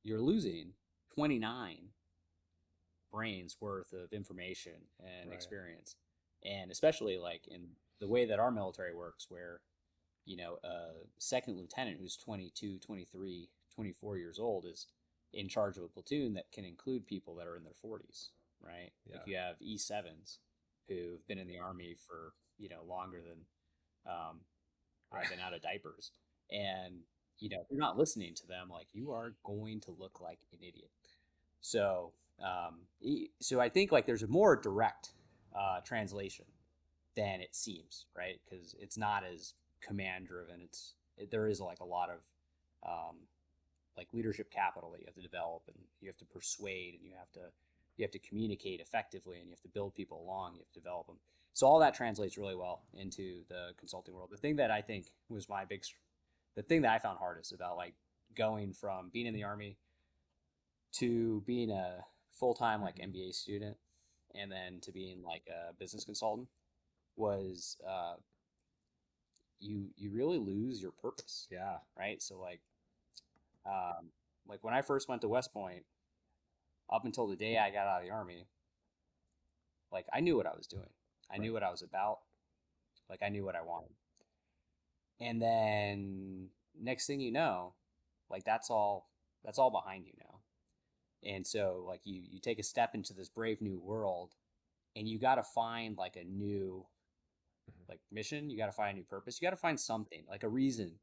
losing 29 brains worth of information and experience. And especially like in the way that our military works, where a second lieutenant who's 22, 23, 24 years old is in charge of a platoon that can include people that are in their 40s, right? Yeah. Like you have E7s who've been in the Army for, longer than I've been out of diapers. And, if you're not listening to them, like you are going to look like an idiot. So, so I think like there's a more direct translation than it seems, right? Because it's not as command driven. There is like a lot of like leadership capital that you have to develop, and you have to persuade, and you have to communicate effectively, and you have to build people along. You have to develop them. So all that translates really well into the consulting world. The thing that I think was the thing that I found hardest about like going from being in the Army to being a full-time like MBA student and then to being like a business consultant was you really lose your purpose. Yeah. Right. So like when I first went to West Point, up until the day I got out of the Army, like I knew what I was doing. I knew what I was about. Like I knew what I wanted. And then next thing you know, like that's all behind you now. And so like you take a step into this brave new world, and you got to find like a new like mission. You got to find a new purpose. You got to find something like a reason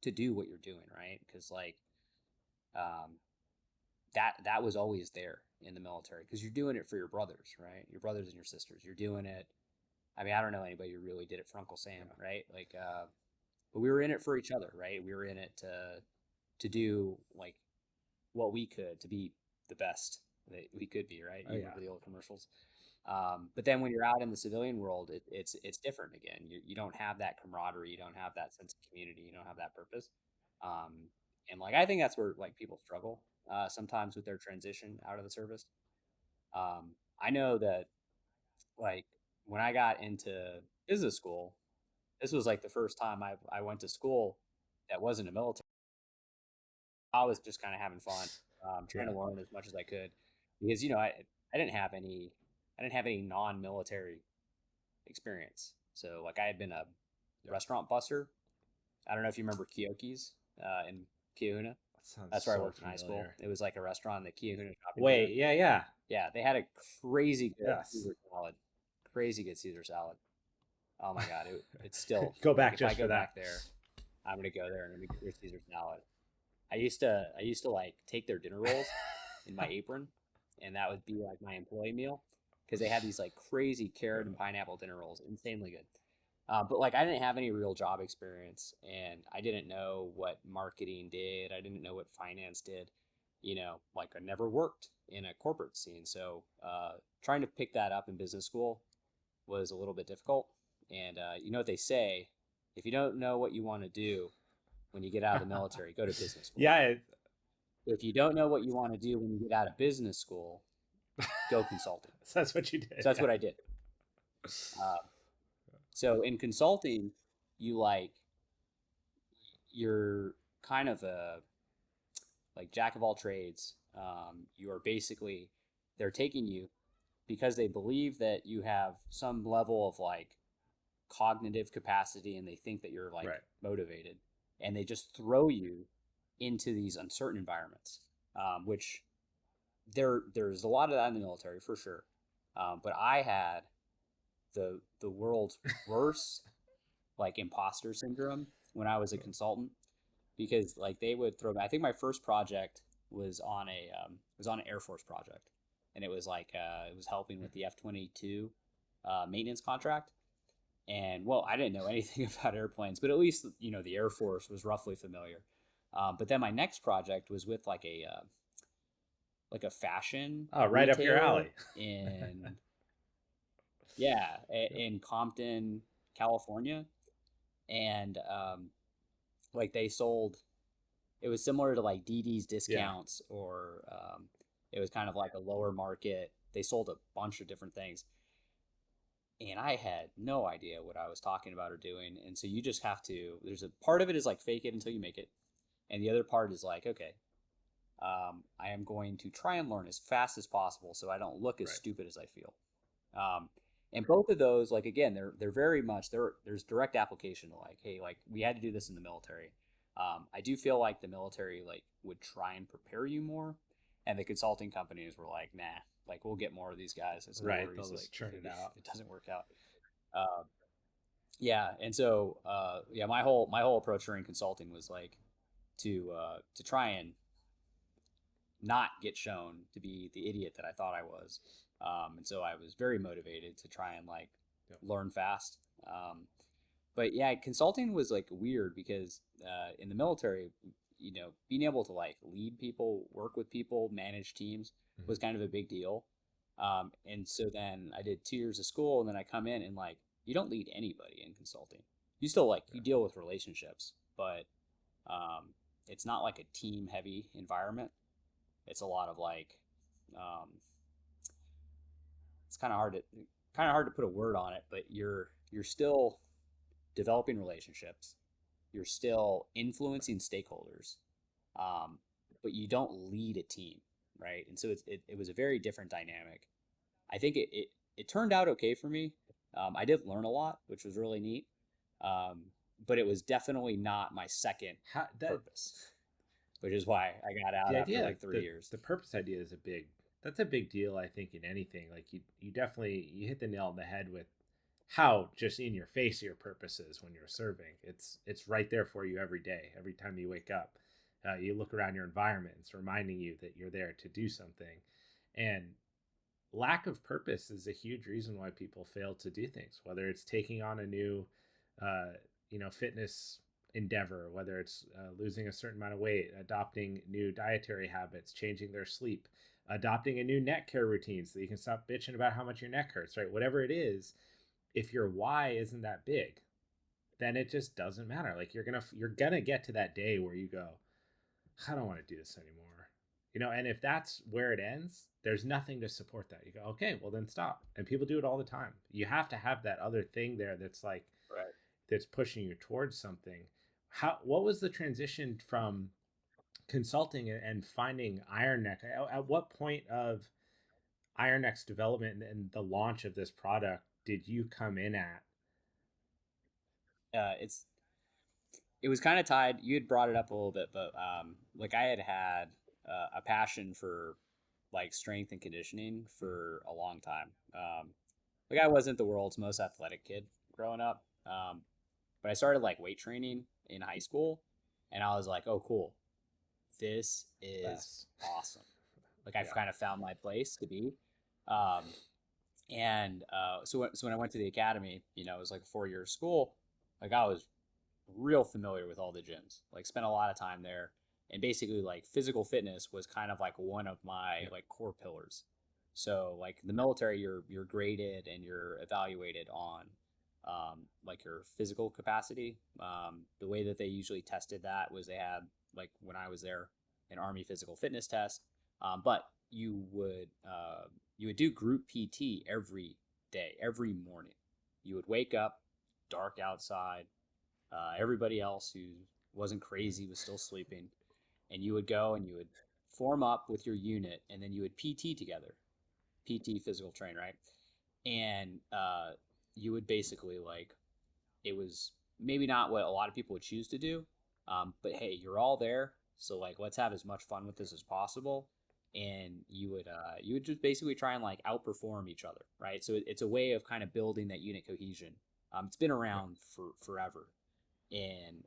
to do what you're doing, right? Because like um, that was always there in the military because you're doing it for your brothers, right? Your brothers and your sisters. You're doing it. I mean, I don't know anybody who really did it for Uncle Sam, right? Like, but we were in it for each other, right? We were in it to do like what we could to be the best that we could be, right? You remember the old commercials. But then when you're out in the civilian world, it's different again. You don't have that camaraderie, you don't have that sense of community, you don't have that purpose. And like I think that's where like people struggle sometimes with their transition out of the service. I know that like when I got into business school, this was like the first time I went to school that wasn't a military. I was just kind of having fun, trying to learn as much as I could, because I didn't have any non-military experience. So like I had been a restaurant busser. I don't know if you remember Kyoki's in Kiahuna. That's where I worked in high school. It was like a restaurant in the Kiahuna shopping center. Yeah, they had a crazy good Caesar salad. Crazy good Caesar salad. Oh my god, it's still go back like, just if I go for back there, I'm gonna go there and I'm gonna get their Caesar salad. I used to like take their dinner rolls in my apron, and that would be like my employee meal, because they had these like crazy carrot and pineapple dinner rolls, insanely good. But like I didn't have any real job experience, and I didn't know what marketing did. I didn't know what finance did. Like I never worked in a corporate scene, so trying to pick that up in business school was a little bit difficult. And you know what they say: if you don't know what you want to do when you get out of the military, go to business school. If you don't know what you want to do when you get out of business school, go consulting. So that's what you did. So that's what I did. So in consulting, you're kind of a like jack of all trades. You are basically, they're taking you because they believe that you have some level of like cognitive capacity, and they think that you're like motivated, and they just throw you into these uncertain environments, which there's a lot of that in the military for sure. But I had the world's worst like imposter syndrome when I was a consultant, because like they would throw me. I think my first project was on an Air Force project, and it was like it was helping with the F-22 maintenance contract. And well, I didn't know anything about airplanes, but at least the Air Force was roughly familiar. But then my next project was with like a fashion right up your alley in in Compton, California, and like they sold. It was similar to like DD's discounts, or it was kind of like a lower market. They sold a bunch of different things, and I had no idea what I was talking about or doing. And so you just have to. There's a part of it is like fake it until you make it, and the other part is like, okay, I am going to try and learn as fast as possible so I don't look as stupid as I feel. And both of those, like again, they're very much there's direct application to like, hey, like we had to do this in the military. I do feel like the military like would try and prepare you more, and the consulting companies were like, nah, like we'll get more of these guys. It's no worries. They'll just churn it out. It doesn't work out. And so my whole approach during consulting was like to try and not get shown to be the idiot that I thought I was. And so I was very motivated to try and like learn fast. But yeah, consulting was like weird because in the military, being able to like lead people, work with people, manage teams was kind of a big deal. And so then I did 2 years of school, and then I come in and like, you don't lead anybody in consulting. You still like, you deal with relationships, but it's not like a team heavy environment. It's a lot of like, it's kind of hard to put a word on it, but you're still developing relationships. You're still influencing stakeholders, but you don't lead a team, right? And so it was a very different dynamic. I think it turned out okay for me. I did learn a lot, which was really neat, but it was definitely not my second purpose, which is why I got out after like 3 years. The purpose idea is that's a big deal, I think, in anything. Like you definitely, you hit the nail on the head with how just in your face your purpose is when you're serving. It's right there for you every day, every time you wake up. You look around your environment, it's reminding you that you're there to do something. And lack of purpose is a huge reason why people fail to do things, whether it's taking on a new fitness endeavor, whether it's losing a certain amount of weight, adopting new dietary habits, changing their sleep, adopting a new neck care routine so that you can stop bitching about how much your neck hurts, right? Whatever it is, if your why isn't that big, then it just doesn't matter. Like you're gonna get to that day where you go, I don't want to do this anymore. And if that's where it ends, there's nothing to support that. You go, okay, well then stop. And people do it all the time. You have to have that other thing there that's like, that's pushing you towards something. what was the transition from consulting and finding Iron Neck? At what point of Iron Neck's development and the launch of this product did you come in at? It's it was kind of tied. You had brought it up a little bit, but like I had a passion for like strength and conditioning for a long time. Like I wasn't the world's most athletic kid growing up, but I started like weight training in high school, and I was like, oh, cool, this is Yes. awesome. Like I've Yeah. kind of found my place to be. Um, so when I went to the academy, you know, it was like a 4 year school. Like I was real familiar with all the gyms. Like spent a lot of time there, and basically like physical fitness was kind of like one of my Yeah. like core pillars. So like in the military, you're graded and you're evaluated on like your physical capacity. The way that they usually tested that was they had like when I was there an Army physical fitness test, but you would do group PT every day, every morning. You would wake up, dark outside, everybody else who wasn't crazy was still sleeping, and you would go and you would form up with your unit, and then you would PT together, PT physical train, right? And you would basically like it was maybe not what a lot of people would choose to do, but hey, you're all there, so like let's have as much fun with this as possible. And you would just basically try and like outperform each other, right? So it's a way of kind of building that unit cohesion. It's been Yeah. around for forever, and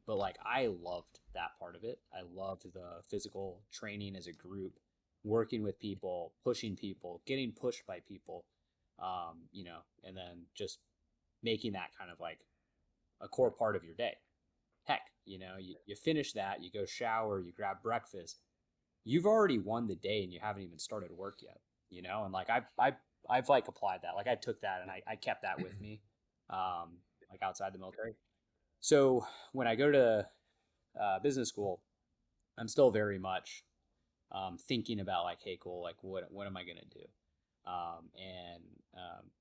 but like I loved that part of it. I loved the physical training as a group, working with people, pushing people, getting pushed by people, you know, and then just making that kind of like a core part of your day. Heck, you know, you finish that, you go shower, you grab breakfast, you've already won the day and you haven't even started work yet, you know. And like I've like applied that, like I took that and I kept that with me, like outside the military. So when I go to business school, I'm still very much thinking about like, hey, cool, like what am I gonna do? And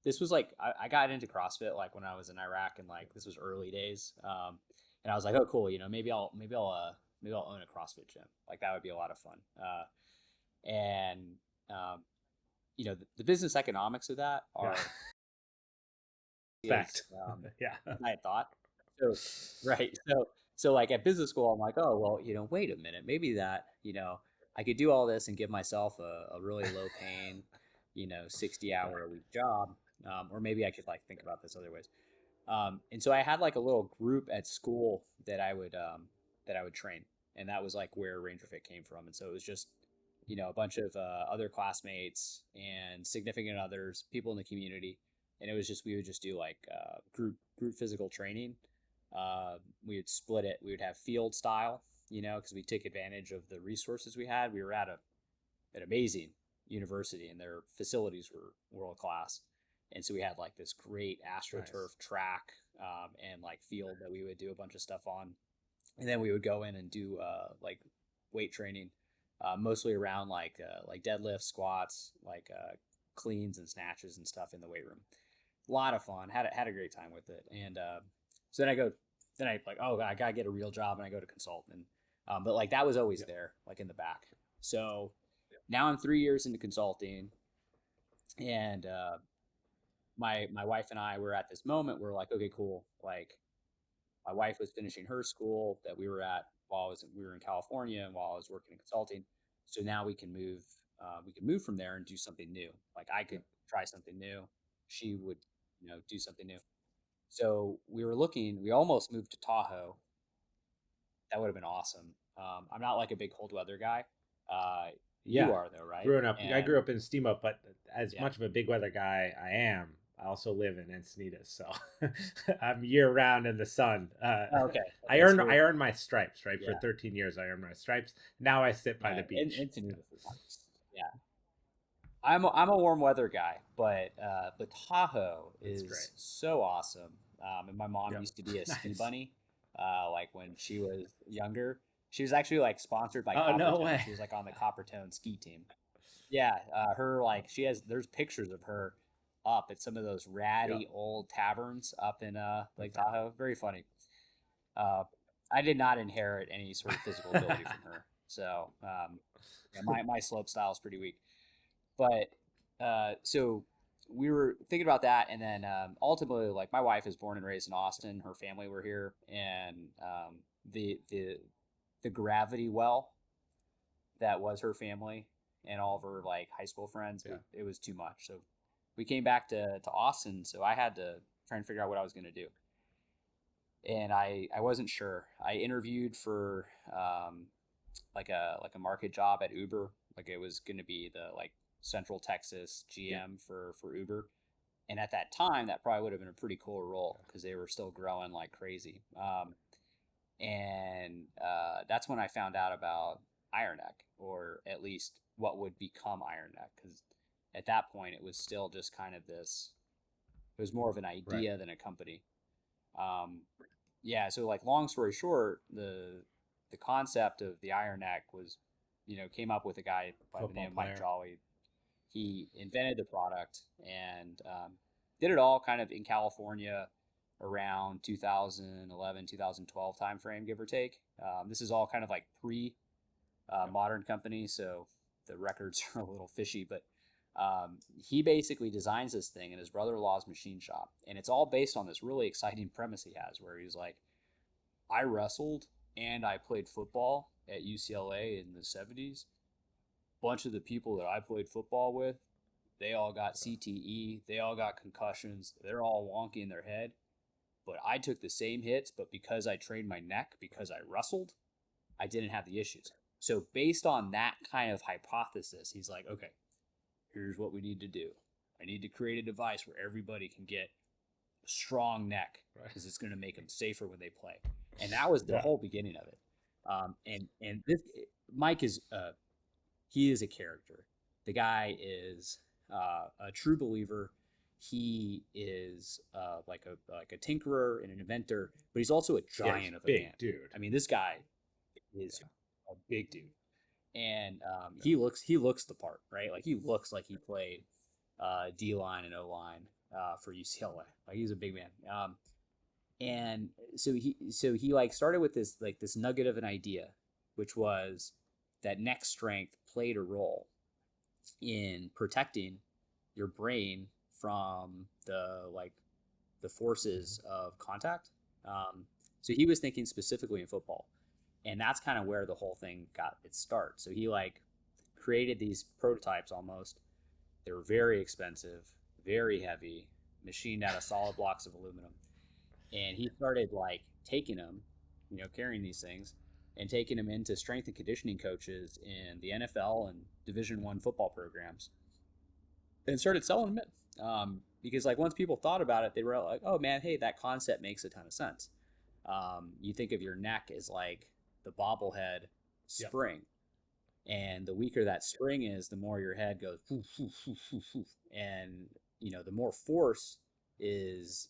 This was like I got into CrossFit like when I was in Iraq, and like this was early days. And I was like, oh, cool, you know, maybe I'll own a CrossFit gym. Like that would be a lot of fun. And um, You know, the business economics of that Yeah. are is Fact. Yeah. I had thought. So right. So like at business school, I'm like, oh well, you know, wait a minute, maybe that, you know, I could do all this and give myself a really low paying, you know, 60 hour a week job. Or maybe I could like think about this other ways. And so I had like a little group at school that I would train, and that was like where Ranger Fit came from. And so it was just, you know, a bunch of other classmates and significant others, people in the community, and it was just we would just do like group physical training. We would split it. We would have field style, you know, because we took advantage of the resources we had. We were at an amazing university, and their facilities were world class. And so we had like this great astroturf Nice. track, and like field that we would do a bunch of stuff on. And then we would go in and do like weight training, mostly around like deadlifts, squats, like cleans and snatches and stuff in the weight room. A lot of fun. Had a great time with it. And so then I go, then I like, oh, I gotta get a real job, and I go to consult. And but like that was always Yeah. there, like in the back. So now I'm 3 years into consulting, and my wife and I were at this moment where like, okay, cool. Like my wife was finishing her school that we were at while we were in California, and while I was working in consulting. So now we can move from there and do something new. Like I Yeah. could try something new. She would, you know, do something new. So we were looking. We almost moved to Tahoe. That would have been awesome. I'm not like a big cold weather guy. You Yeah. are though, right? Growing up, I And grew up in Steamboat, but as yeah. much of a big weather guy I am, I also live in Encinitas, so I'm year round in the sun. Okay. I Okay. So earned we're, I earned my stripes, right? For yeah. 13 years, I earned my stripes. Now I sit by the Right. beach. And Yeah, Encinitas is nice. Yeah. I'm a warm weather guy, but Tahoe it's great. is so awesome. And my mom Yep. used to be a ski Nice. bunny, like when she was younger. She was actually like sponsored by Oh, no Coppertone. way. She was like on the Coppertone ski team. Yeah, her like she has. There's pictures of her up at some of those Yep. ratty old taverns up in That's Lake Tahoe. Very funny. Uh, I did not inherit any sort of physical ability from her. So yeah, my slope style is pretty weak. But so we were thinking about that, and then ultimately, like my wife is born and raised in Austin. Her family were here, and the the the gravity well that was her family and all of her like high school friends, it was too much. So we came back to Austin. So I had to try and figure out what I was going to do, and I wasn't sure. I interviewed for like a market job at Uber. Like it was going to be the like Central Texas GM for Uber. And at that time, that probably would have been a pretty cool role because they were still growing like crazy. And that's when I found out about Iron Neck, or at least what would become Iron Neck. Because at that point, it was still just kind of this. It was more of an idea than a company. Um, yeah. So like, long story short, the concept of the Iron Neck was, came up with a guy by the name of Mike Jolly. He invented the product and did it all kind of in California around 2011, 2012 timeframe, give or take. This is all kind of like pre modern company, so the records are a little fishy, but he basically designs this thing in his brother-in-law's machine shop. And it's all based on this really exciting premise he has where he's like, I wrestled and I played football at UCLA in the 70s. Bunch of the people that I played football with, they all got CTE, they all got concussions, they're all wonky in their head. But I took the same hits, but because I trained my neck, because I wrestled, I didn't have the issues. So based on that kind of hypothesis, he's like, okay, here's what we need to do. I need to create a device where everybody can get a strong neck because it's going to make them safer when they play. And that was the whole beginning of it. And this Mike is he is a character. The guy is a true believer. He is like a tinkerer and an inventor, but he's also a giant of a man. Dude. I mean, this guy is a big dude, and he looks the part, right? Like he looks like he played D line and O line for UCLA. Like he's a big man. And so he like started with this nugget of an idea, which was that neck strength played a role in protecting your brain from the forces of contact. So he was thinking specifically in football, and that's kind of where the whole thing got its start. So he like created these prototypes almost. They were very expensive, very heavy, machined out of solid blocks of aluminum. And he started like taking them, carrying these things and taking them into strength and conditioning coaches in the NFL and Division I football programs, and started selling them in. Because like once people thought about it, they were like, "Oh man, hey, that concept makes a ton of sense." You think of your neck as like the bobblehead spring, and the weaker that spring is, the more your head goes, and the more force is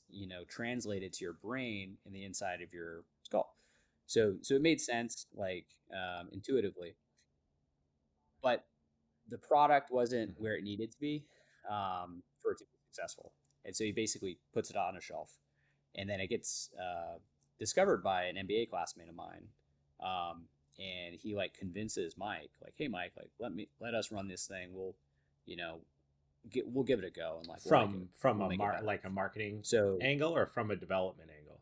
translated to your brain in the inside of your skull. So it made sense, like intuitively, but the product wasn't where it needed to be for it to be successful. And so he basically puts it on a shelf, and then it gets discovered by an MBA classmate of mine. And he like convinces Mike, like, "Hey, Mike, like let us run this thing. We'll, we'll give it a go." And like we'll a marketing angle or from a development angle.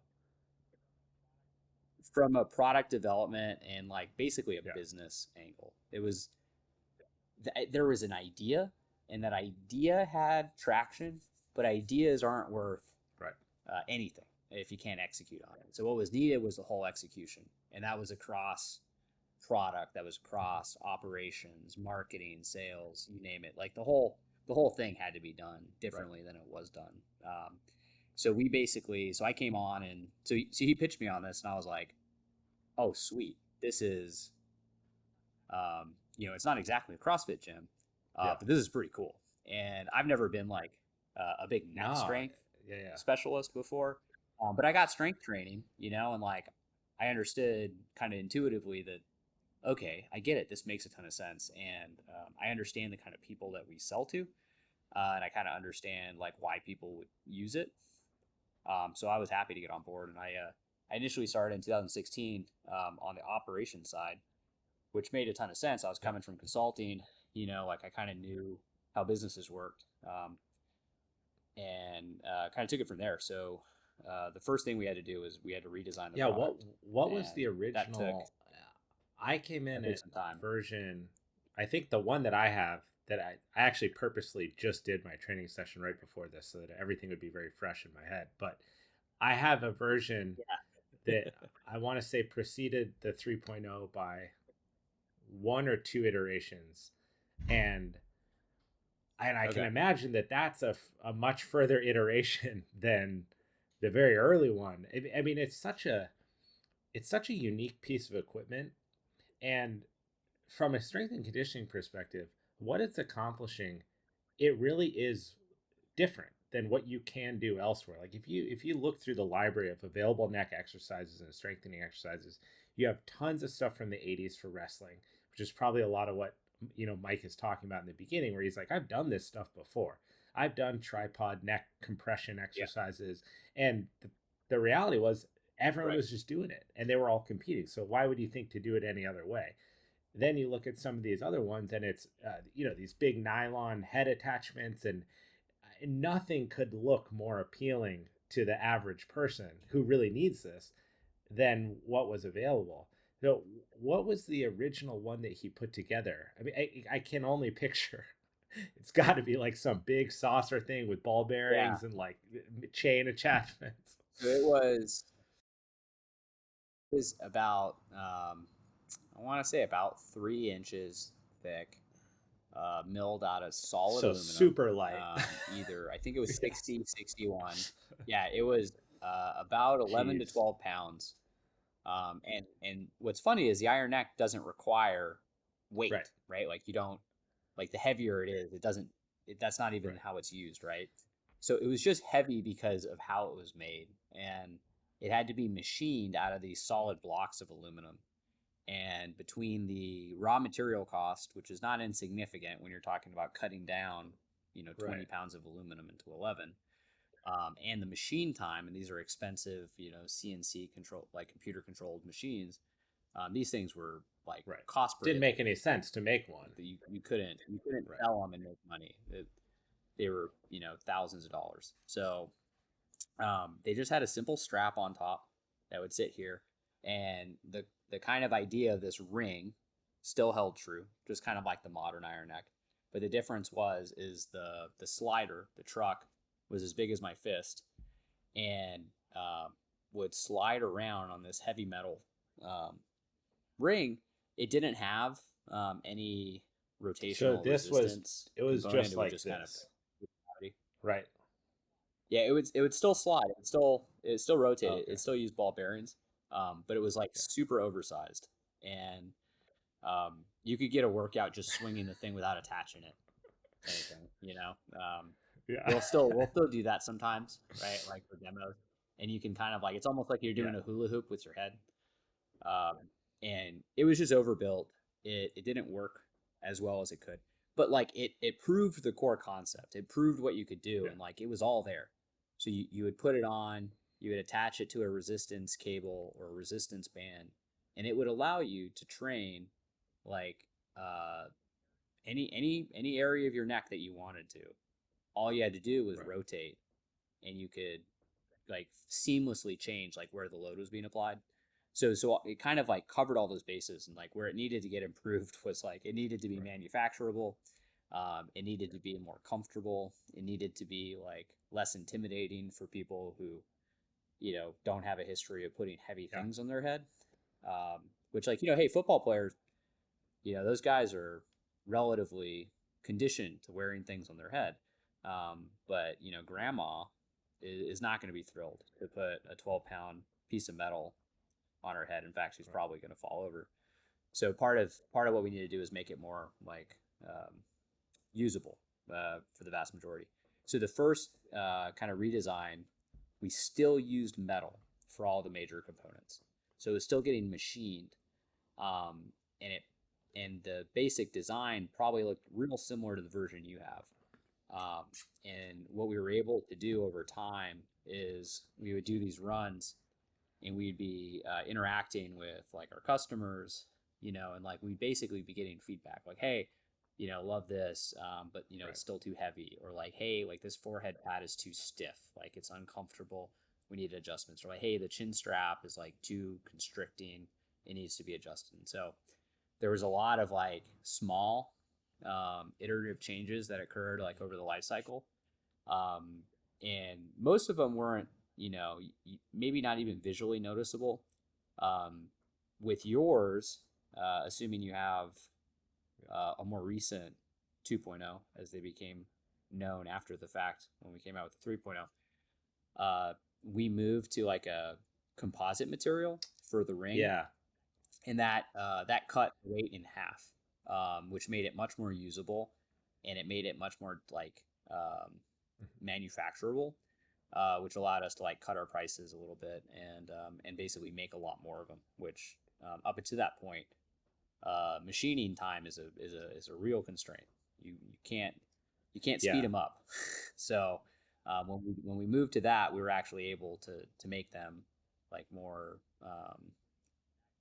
From a product development and like basically a business angle. It was there was an idea, and that idea had traction, but ideas aren't worth anything if you can't execute on it. So what was needed was the whole execution, and that was across product, that was across operations, marketing, sales, you name it. Like the whole thing had to be done differently than it was done. So I came on, and so he pitched me on this, and I was like, "Oh, sweet! This is, it's not exactly a CrossFit gym, but this is pretty cool." And I've never been like a big neck strength specialist before, but I got strength training, and like I understood kind of intuitively that, okay, I get it. This makes a ton of sense, and I understand the kind of people that we sell to, and I kind of understand like why people would use it. So I was happy to get on board, and I initially started in 2016 on the operations side, which made a ton of sense. I was coming from consulting, like I kind of knew how businesses worked, and kind of took it from there. So the first thing we had to do was we had to redesign the product. What was the original? I came in at some time. version, I think the one that I have, that I actually purposely just did my training session right before this so that everything would be very fresh in my head. But I have a version that I want to say preceded the 3.0 by one or two iterations, and I can imagine that that's a much further iteration than the very early one. I mean, it's such a unique piece of equipment, and from a strength and conditioning perspective, what it's accomplishing, it really is different than what you can do elsewhere. Like if you look through the library of available neck exercises and strengthening exercises, you have tons of stuff from the 80s for wrestling, which is probably a lot of what Mike is talking about in the beginning, where he's like, I've done this stuff before. I've done tripod neck compression exercises, and the reality was everyone was just doing it, and they were all competing. So why would you think to do it any other way? Then you look at some of these other ones, and it's these big nylon head attachments, and nothing could look more appealing to the average person who really needs this than what was available. So what was the original one that he put together? I mean, I can only picture. It's got to be like some big saucer thing with ball bearings and like chain attachments. So it was about I want to say about 3 inches thick, milled out of solid aluminum. Super light. Either I think it was 60, 61. Yeah, it was about 11 to 12 pounds. And what's funny is the iron neck doesn't require weight, right? Like you don't, like the heavier it is, that's not even how it's used, right? So it was just heavy because of how it was made, and it had to be machined out of these solid blocks of aluminum. And between the raw material cost, which is not insignificant when you're talking about cutting down, 20 pounds of aluminum into 11, and the machine time, and these are expensive, CNC control, like computer controlled machines. These things were like cost didn't make any sense to make one. You couldn't sell them and make money. They were thousands of dollars. So they just had a simple strap on top that would sit here, and the kind of idea of this ring still held true, just kind of like the modern iron neck. But the difference is the slider, the truck, was as big as my fist, and would slide around on this heavy metal ring. It didn't have any rotational so this resistance. It was just like this. Kind of, right. Yeah, it would still slide. It still rotated. Okay. It still used ball bearings, but it was like super oversized, and you could get a workout just swinging the thing without attaching it. Anything, We'll still do that sometimes, right? Like for demos, and you can kind of like, it's almost like you're doing a hula hoop with your head. And it was just overbuilt. It didn't work as well as it could, but like it proved the core concept. It proved what you could do, and like it was all there. So you would put it on, you would attach it to a resistance cable or a resistance band, and it would allow you to train like any area of your neck that you wanted to. All you had to do was rotate, and you could like seamlessly change like where the load was being applied. So it kind of like covered all those bases, and like where it needed to get improved was like it needed to be manufacturable. It needed to be more comfortable. It needed to be like less intimidating for people who, don't have a history of putting heavy things on their head. Which, like, hey, football players, those guys are relatively conditioned to wearing things on their head. But grandma is not going to be thrilled to put a 12-pound piece of metal on her head. In fact, she's probably going to fall over. So part of what we need to do is make it more like usable for the vast majority. So the first kind of redesign, we still used metal for all the major components. So it was still getting machined, and the basic design probably looked real similar to the version you have. And what we were able to do over time is we would do these runs, and we'd be interacting with like our customers, and like we'd basically be getting feedback like, hey, love this, but it's still too heavy, or like, hey, like this forehead pad is too stiff, like it's uncomfortable, we need adjustments, or like, hey, the chin strap is like too constricting, it needs to be adjusted. And so there was a lot of like small iterative changes that occurred like over the life cycle, um, and most of them weren't, maybe not even visually noticeable. um, with yours, assuming you have a more recent 2.0, as they became known after the fact when we came out with the 3.0, we moved to like a composite material for the ring, Yeah. and that cut weight in half, which made it much more usable, and it made it much more like manufacturable, which allowed us to like cut our prices a little bit, and basically make a lot more of them. Which up until that point, machining time is a real constraint. You can't speed them up. So when we moved to that, we were actually able to make them like more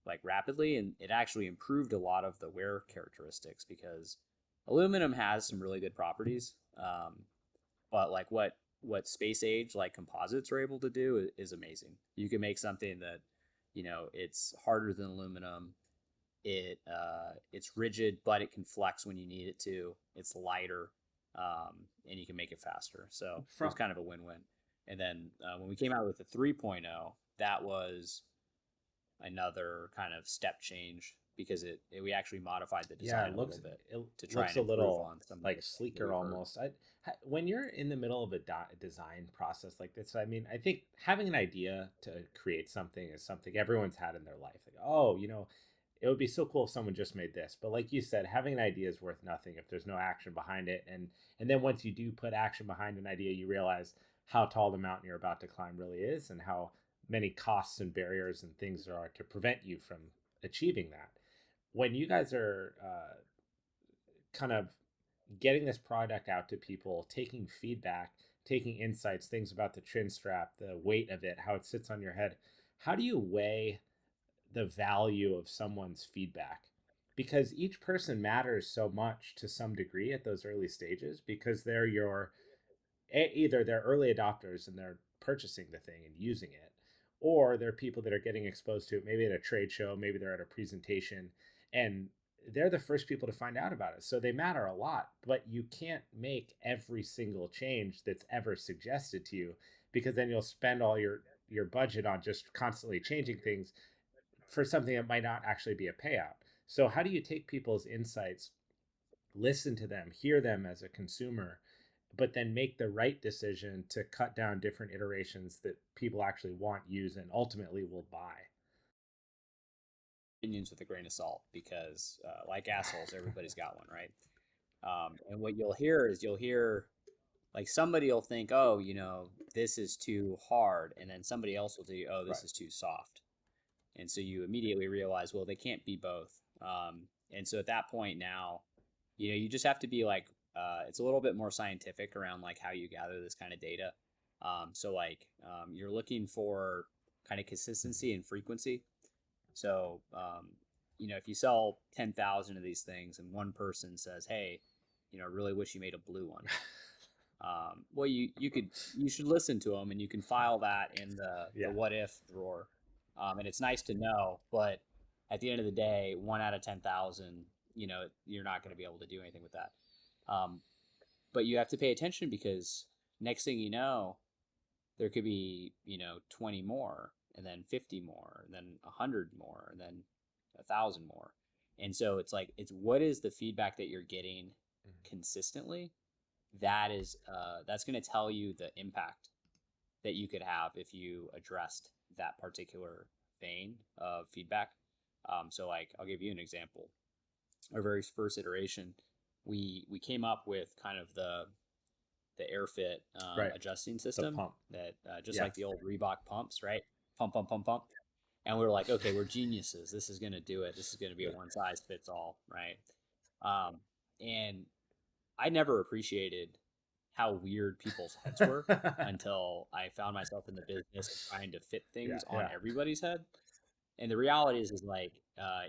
like rapidly, and it actually improved a lot of the wear characteristics, because aluminum has some really good properties, but like what space age like composites are able to do is amazing. You can make something that it's harder than aluminum. It's rigid, but it can flex when you need it to. It's lighter, and you can make it faster. So it was kind of a win-win. And then when we came out with the 3.0, that was another kind of step change, because we actually modified the design a little bit to try and improve on some like sleeker almost. When you're in the middle of a design process like this, I mean, I think having an idea to create something is something everyone's had in their life. Like, oh, it would be so cool if someone just made this. But like you said, having an idea is worth nothing if there's no action behind it. And then once you do put action behind an idea, you realize how tall the mountain you're about to climb really is, and how many costs and barriers and things there are to prevent you from achieving that. When you guys are kind of getting this product out to people, taking feedback, taking insights, things about the chin strap, the weight of it, how it sits on your head, how do you weigh the value of someone's feedback? Because each person matters so much to some degree at those early stages, because they're either they're early adopters and they're purchasing the thing and using it, or they're people that are getting exposed to it maybe at a trade show, maybe they're at a presentation, and they're the first people to find out about it. So they matter a lot, but you can't make every single change that's ever suggested to you, because then you'll spend all your budget on just constantly changing things for something that might not actually be a payout. So how do you take people's insights, listen to them, hear them as a consumer, but then make the right decision to cut down different iterations that people actually want, use, and ultimately will buy? opinions with a grain of salt, because like assholes, everybody's got one, right? And what you'll hear like somebody will think, oh, this is too hard, and then somebody else will tell you, oh, this is too soft. And so you immediately realize, well, they can't be both. And so at that point now, you just have to be like, it's a little bit more scientific around like how you gather this kind of data. So like you're looking for kind of consistency and frequency. So if you sell 10,000 of these things and one person says, hey, I really wish you made a blue one. Well, you should listen to them, and you can file that in the what if drawer. And it's nice to know, but at the end of the day, 1 out of 10,000, you're not going to be able to do anything with that. But you have to pay attention, because next thing you know, there could be 20 more, and then 50 more, and then 100 more, and then 1,000 more. And so it's like, it's what is the feedback that you're getting consistently, that's going to tell you the impact that you could have if you addressed that particular vein of feedback. So like, I'll give you an example. Our very first iteration, we came up with kind of the AirFit adjusting system, that just like the old Reebok pumps, right? Pump, pump, pump, pump. And we were like, okay, we're geniuses. This is going to do it. This is going to be a one size fits all, right? And I never appreciated how weird people's heads were until I found myself in the business of trying to fit things on everybody's head. And the reality is like,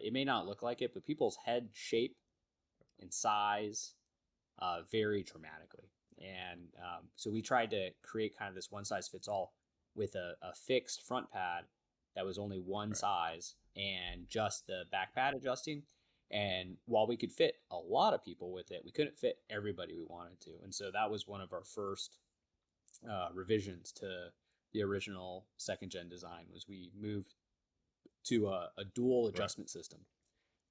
it may not look like it, but people's head shape and size vary dramatically. And so we tried to create kind of this one size fits all with a fixed front pad that was only one size and just the back pad adjusting. And while we could fit a lot of people with it, we couldn't fit everybody we wanted to. And so that was one of our first revisions to the original second gen design was we moved to a dual adjustment system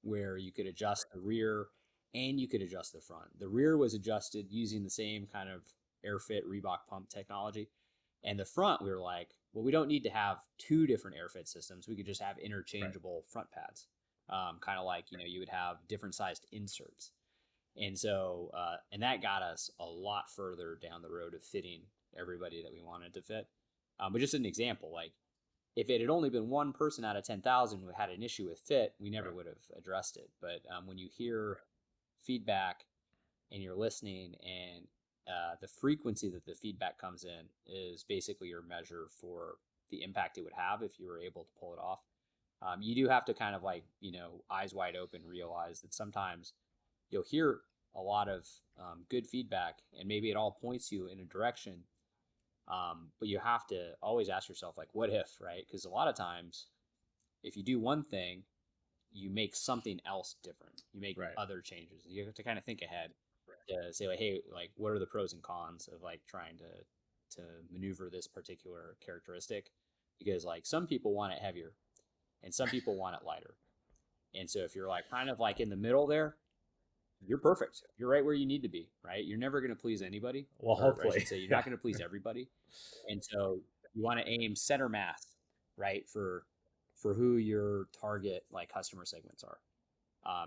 where you could adjust the rear and you could adjust the front. The rear was adjusted using the same kind of AirFit Reebok pump technology. And the front, we were like, well, we don't need to have two different AirFit systems. We could just have interchangeable front pads, kind of like, you would have different sized inserts. And so, and that got us a lot further down the road of fitting everybody that we wanted to fit. But just an example, like if it had only been one person out of 10,000 who had an issue with fit, we never would have addressed it. But when you hear feedback and you're listening and the frequency that the feedback comes in is basically your measure for the impact it would have if you were able to pull it off. You do have to kind of like, eyes wide open, realize that sometimes you'll hear a lot of good feedback and maybe it all points you in a direction. But you have to always ask yourself, like, what if, right? Because a lot of times, if you do one thing, you make something else different. You make other changes. You have to kind of think ahead to say, like, hey, like, what are the pros and cons of like trying to maneuver this particular characteristic? Because like some people want it heavier, and some people want it lighter. And so if you're like kind of like in the middle there, you're perfect. You're right where you need to be, right? You're never going to please anybody. Well, hopefully. I should say you're not going to please everybody. And so you want to aim center mass, right, for who your target like customer segments are.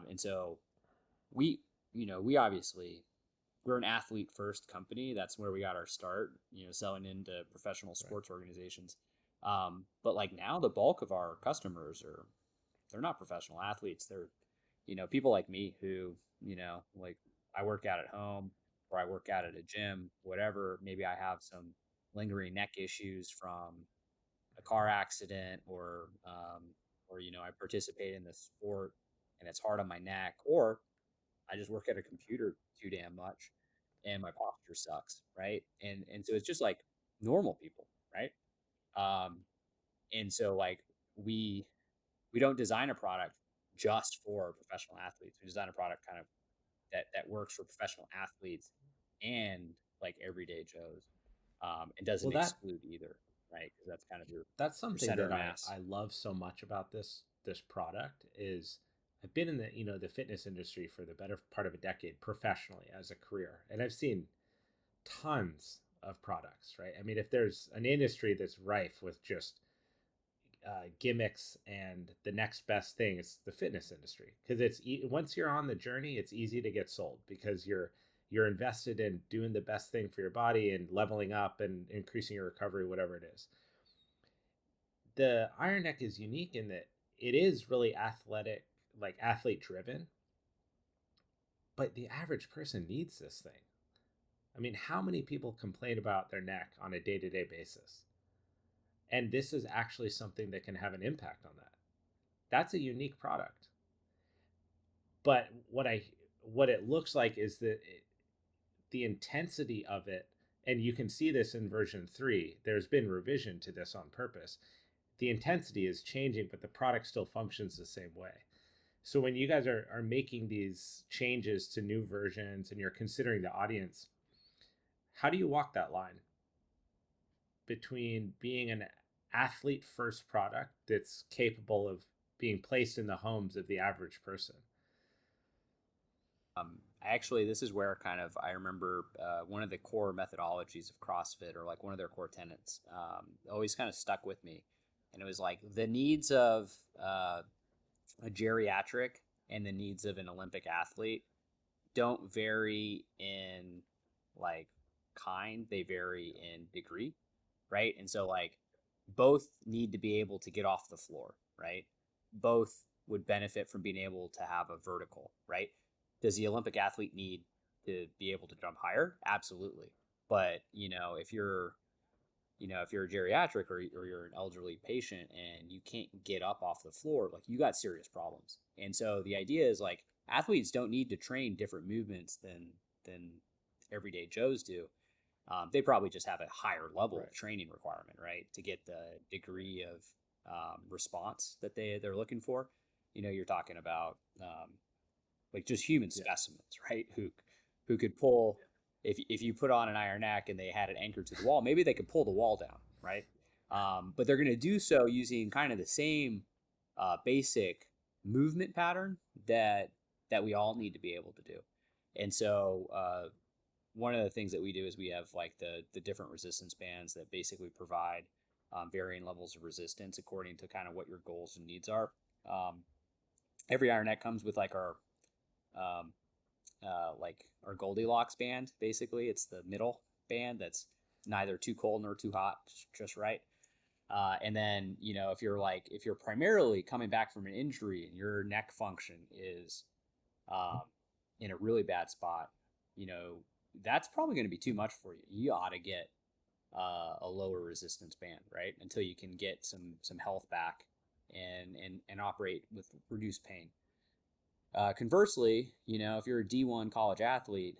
And so we, we obviously we're an athlete first company. That's where we got our start, selling into professional sports organizations. But like now the bulk of our customers they're not professional athletes. They're, people like me who, like I work out at home or I work out at a gym, whatever. Maybe I have some lingering neck issues from a car accident or, I participate in this sport and it's hard on my neck, or I just work at a computer too damn much and my posture sucks. Right. And so it's just like normal people. Right. Um, and so like we, we don't design a product just for professional athletes. We design a product kind of that works for professional athletes and like everyday Joes, and doesn't exclude either, right? Because that's kind of that's something your that mass. I love so much about this product is I've been in the the fitness industry for the better part of a decade professionally as a career, and I've seen tons of products. Right? I mean, if there's an industry that's rife with just gimmicks and the next best thing, it's the fitness industry because once you're on the journey, it's easy to get sold because you're invested in doing the best thing for your body and leveling up and increasing your recovery, whatever it is. The Iron Neck is unique in that it is really athletic, like athlete driven, but the average person needs this thing. I mean, how many people complain about their neck on a day-to-day basis? And this is actually something that can have an impact on that. That's a unique product. But what it looks like is that the intensity of it, and you can see this in version 3, there's been revision to this on purpose. The intensity is changing, but the product still functions the same way. So when you guys are making these changes to new versions and you're considering the audience, how do you walk that line between being an athlete first product that's capable of being placed in the homes of the average person? Actually, this is where kind of I remember one of the core methodologies of CrossFit, or like one of their core tenets, always kind of stuck with me, and it was like the needs of a geriatric and the needs of an Olympic athlete don't vary in like kind, they vary in degree, right? And so like both need to be able to get off the floor, right? Both would benefit from being able to have a vertical, right? Does the Olympic athlete need to be able to jump higher? Absolutely. But, if you're a geriatric or you're an elderly patient and you can't get up off the floor, like you got serious problems. And so the idea is like athletes don't need to train different movements than everyday Joes do. They probably just have a higher level of training requirement, right, to get the degree of response that they're looking for. You're talking about like just human specimens, right? Who could pull if you put on an iron neck and they had it anchored to the wall, maybe they could pull the wall down, right? But they're going to do so using kind of the same basic movement pattern that we all need to be able to do. And so one of the things that we do is we have like the different resistance bands that basically provide varying levels of resistance according to kind of what your goals and needs are. Every iron neck comes with um, like our Goldilocks band. Basically, it's the middle band that's neither too cold nor too hot, just right. And then if you're primarily coming back from an injury and your neck function is in a really bad spot, that's probably going to be too much for you. You ought to get a lower resistance band, right, until you can get some health back and operate with reduced pain. Conversely, if you're a D1 college athlete,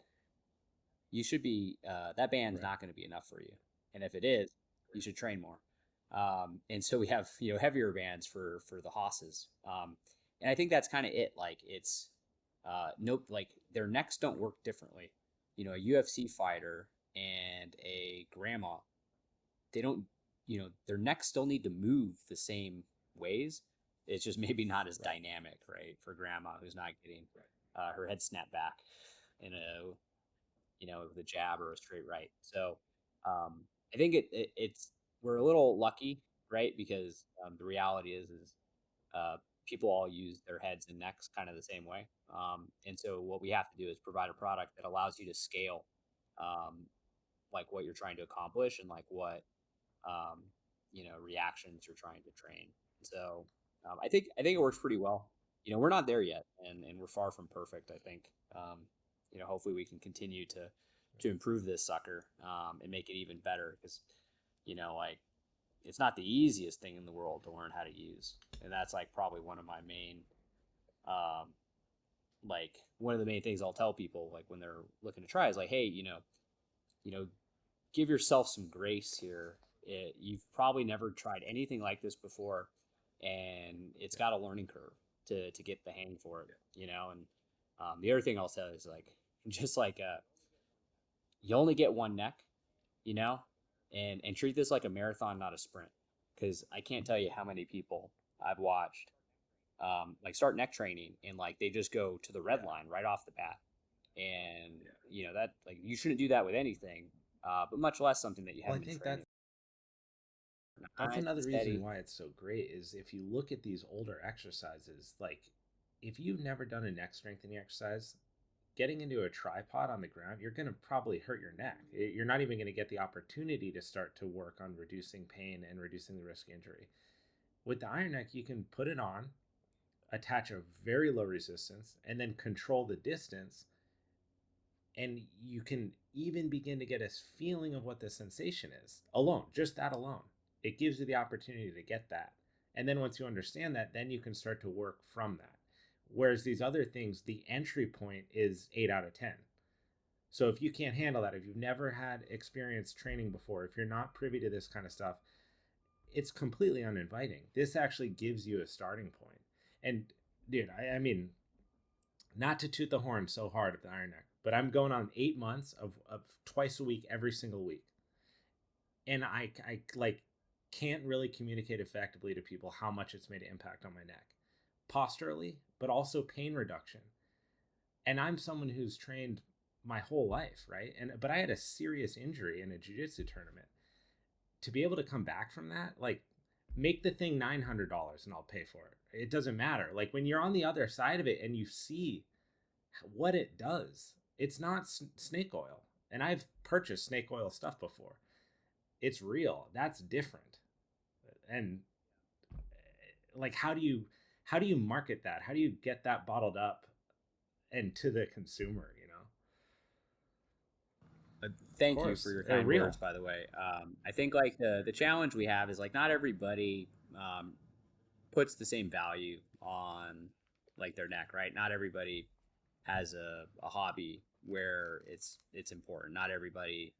you should be that band's not going to be enough for you, and if it is, you should train more. And so we have heavier bands for the hosses, and I think that's kind of it. Like it's nope, like their necks don't work differently. A UFC fighter and a grandma, they don't, their necks still need to move the same ways. It's just maybe not as dynamic, right? For grandma who's not getting her head snapped back in with a jab or a straight right. So I think it's we're a little lucky, right? Because the reality is uh, people all use their heads and necks kind of the same way. And so what we have to do is provide a product that allows you to scale um, like what you're trying to accomplish and like what um, reactions you're trying to train. So I think it works pretty well. We're not there yet, and we're far from perfect. I think hopefully we can continue to improve this sucker and make it even better because like it's not the easiest thing in the world to learn how to use, and that's like probably one of my main um, like one of the main things I'll tell people like when they're looking to try is like, hey, you know, give yourself some grace here. You've probably never tried anything like this before, and it's got a learning curve to get the hang for it. And the other thing I'll say is like, just like you only get one neck, you know, and treat this like a marathon, not a sprint, because I can't tell you how many people I've watched like start neck training and like they just go to the red line right off the bat, and that like you shouldn't do that with anything, but much less something that you haven't been training. That's another reason why it's so great is if you look at these older exercises, like if you've never done a neck strengthening exercise, getting into a tripod on the ground, you're going to probably hurt your neck. You're not even going to get the opportunity to start to work on reducing pain and reducing the risk of injury. With the iron neck, you can put it on, attach a very low resistance, and then control the distance. And you can even begin to get a feeling of what the sensation is alone, just that alone. It gives you the opportunity to get that. And then once you understand that, then you can start to work from that. Whereas these other things, the entry point is 8 out of 10. So if you can't handle that, if you've never had experience training before, if you're not privy to this kind of stuff, it's completely uninviting. This actually gives you a starting point. And dude, I mean, not to toot the horn so hard at the iron neck, but I'm going on 8 months of twice a week, every single week. And I like can't really communicate effectively to people how much it's made an impact on my neck, posturally, but also pain reduction. And I'm someone who's trained my whole life, right? But I had a serious injury in a jiu-jitsu tournament. To be able to come back from that, like make the thing $900 and I'll pay for it. It doesn't matter. Like when you're on the other side of it and you see what it does, it's not snake oil. And I've purchased snake oil stuff before. It's real. That's different. And like how do you market that? How do you get that bottled up and to the consumer, Thank you for course, your they're kind real. words, by the way. I think like the challenge we have is like not everybody puts the same value on like their neck, right? Not everybody has a hobby where it's important. Not everybody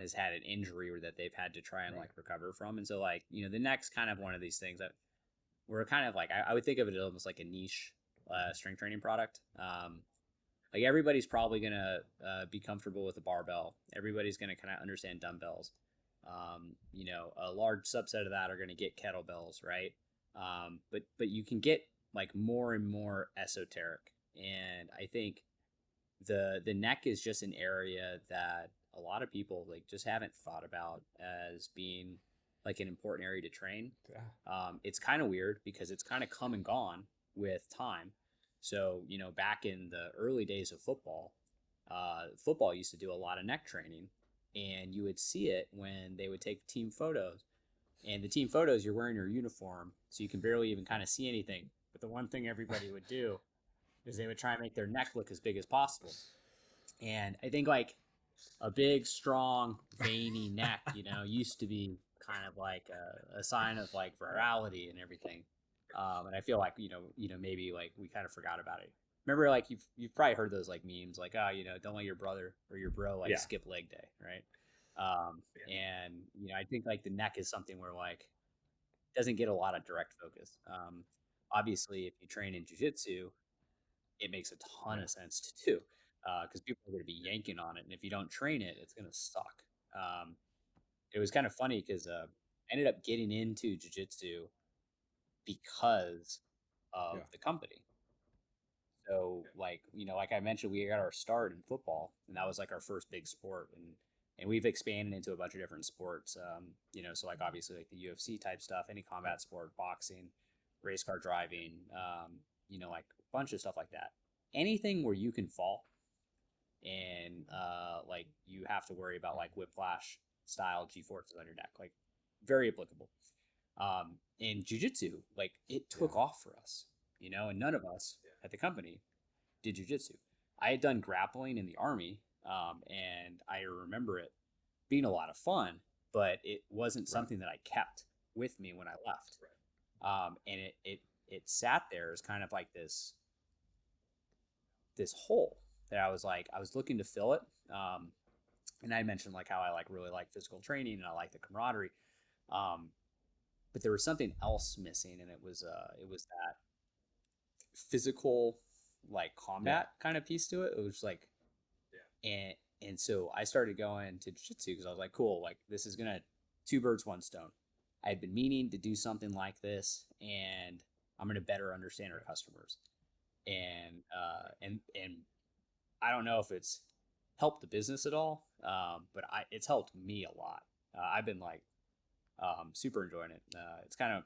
has had an injury or that they've had to try and like recover from. And so like, you know, the neck's kind of one of these things that we're kind of like, I would think of it almost like a niche strength training product. Like everybody's probably gonna be comfortable with a barbell. Everybody's gonna kind of understand dumbbells. You know, a large subset of that are gonna get kettlebells, right? But you can get like more and more esoteric, and I think the neck is just an area that a lot of people like just haven't thought about as being like an important area to train. It's kind of weird because it's kind of come and gone with time. So, you know, back in the early days of football, football used to do a lot of neck training, and you would see it when they would take team photos. And the team photos, you're wearing your uniform, so you can barely even kind of see anything. But the one thing everybody would do is they would try and make their neck look as big as possible. And I think like a big, strong, veiny neck, you know, used to be kind of like a sign of like virality and everything. And I feel like maybe like we kind of forgot about it. Remember, like you've probably heard those like memes, like you know, don't let your brother or your bro like skip leg day, right? And you know, I think like the neck is something where like doesn't get a lot of direct focus. Obviously, if you train in jujitsu, it makes a ton of sense to do because people are going to be yanking on it, and if you don't train it, it's going to suck. Um, it was kind of funny because I ended up getting into jujitsu because of the company. So, like you know, like I mentioned, we got our start in football, and that was like our first big sport, and we've expanded into a bunch of different sports. You know, so like obviously like the UFC type stuff, any combat sport, boxing, race car driving, you know, like a bunch of stuff like that. Anything where you can fall and like you have to worry about like whiplash style G forces on your neck, like very applicable. In jujitsu, like it took off for us, you know, and none of us at the company did jujitsu. I had done grappling in the army, and I remember it being a lot of fun, but it wasn't something that I kept with me when I left. And it sat there as kind of like this hole that I was looking to fill it. And I mentioned like how I like really like physical training and I like the camaraderie. Um, but there was something else missing, and it was that physical like combat kind of piece to it. It was like, and so I started going to jiu-jitsu because I was like, cool, like this is gonna two birds one stone. I had been meaning to do something like this, and I'm gonna better understand our customers. And I don't know if it's helped the business at all, but it's helped me a lot. I've been like super enjoying it. It's kind of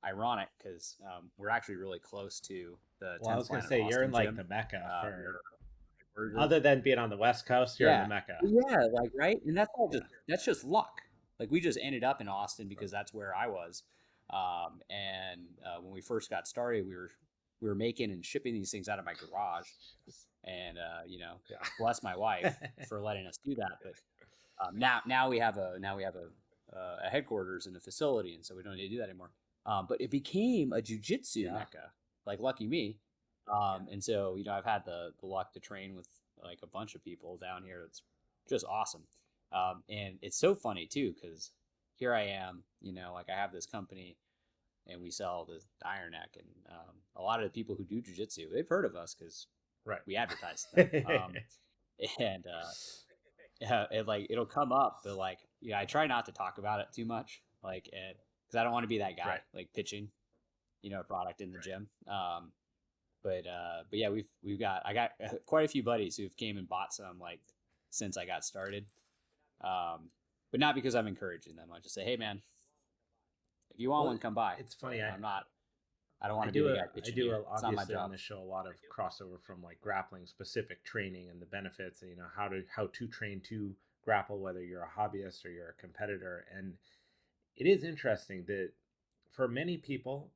ironic because we're actually really close to the Well, I 10th was gonna Planet say you're in Austin like gym. the mecca for, We're other than being on the West Coast, you're in the yeah, mecca. yeah, like right, and that's just luck. Like we just ended up in Austin because that's where I was, and when we first got started, we were making and shipping these things out of my garage, and you know, bless my wife for letting us do that. But now we have a headquarters and a facility, and so we don't need to do that anymore. But it became a jujitsu mecca, like lucky me. And so you know I've had the luck to train with like a bunch of people down here. It's just awesome, and it's so funny too because here I am, you know, like I have this company and we sell the Iron Neck, and a lot of the people who do jujitsu they've heard of us because we advertise them. And yeah, it like it'll come up, but like yeah, I try not to talk about it too much, like because I don't want to be that guy like pitching, you know, a product in the gym. But yeah, we've got I got quite a few buddies who've came and bought some like since I got started. Um, but not because I'm encouraging them. I just say, hey man, if you want Well, one, come by. it's funny. I'm not. I don't I want to be do the a guy I pitching do you. a, It's not my obviously on job. this show a lot of crossover from like grappling specific training and the benefits, and you know how to train to grapple, whether you're a hobbyist or you're a competitor. And it is interesting that for many people,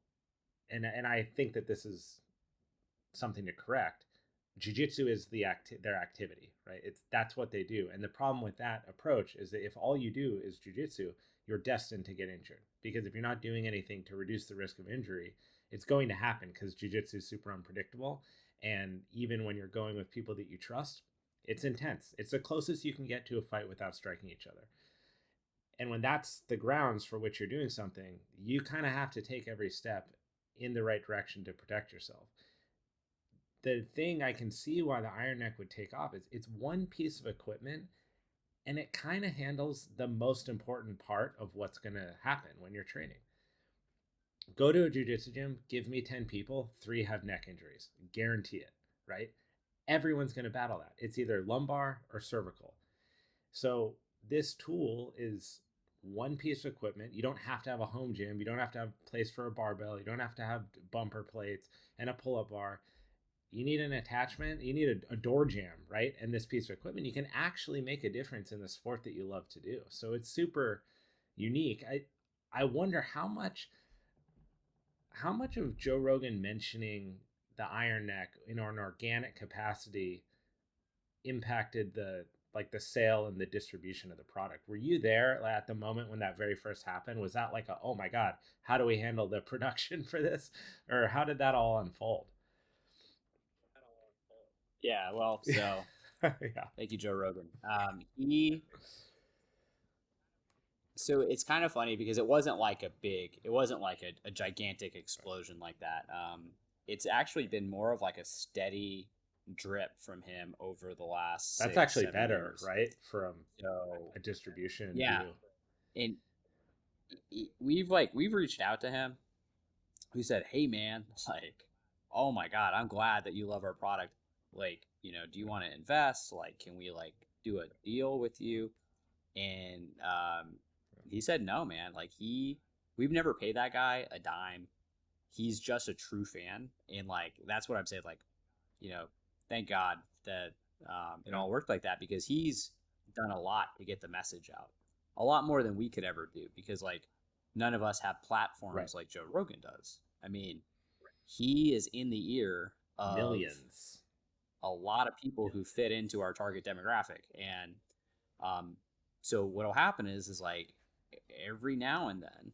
and I think that this is something to correct, Jiu-jitsu is their activity, right? That's what they do. And the problem with that approach is that if all you do is jiu-jitsu, you're destined to get injured, because if you're not doing anything to reduce the risk of injury, it's going to happen, because jiu-jitsu is super unpredictable. And even when you're going with people that you trust, it's intense. It's the closest you can get to a fight without striking each other. And when that's the grounds for which you're doing something, you kind of have to take every step in the right direction to protect yourself. The thing I can see why the Iron Neck would take off is it's one piece of equipment, and it kind of handles the most important part of what's going to happen when you're training. Go to a jiu-jitsu gym, give me 10 people, 3 have neck injuries. Guarantee it, right? Everyone's going to battle that. It's either lumbar or cervical. So this tool is one piece of equipment. You don't have to have a home gym. You don't have to have a place for a barbell. You don't have to have bumper plates and a pull-up bar. You need an attachment. You need a door jamb, right? And this piece of equipment, you can actually make a difference in the sport that you love to do. So it's super unique. I wonder how much of Joe Rogan mentioning the Iron Neck in an organic capacity impacted the sale and the distribution of the product. Were you there at the moment when that very first happened? Was that like oh my God, how do we handle the production for this? Or how did that all unfold? Yeah, well, so yeah. Thank you, Joe Rogan. So it's kind of funny because it wasn't like a gigantic explosion like that. It's actually been more of like a steady drip from him over the last That's 6, actually 7 better, years. right? From So a distribution yeah, view. and we've reached out to him. We said, "Hey, man, like, oh my God, I'm glad that you love our product. Like, do you want to invest? Like, can we like do a deal with you?" And he said, "No, man. Like, we've never paid that guy a dime. He's just a true fan, and like that's what I'm saying. Like, you know, thank God that it all worked like that, because he's done a lot to get the message out, a lot more than we could ever do, because like none of us have platforms like Joe Rogan does. I mean, he is in the ear of millions, a lot of people who fit into our target demographic, and so what'll happen is like every now and then,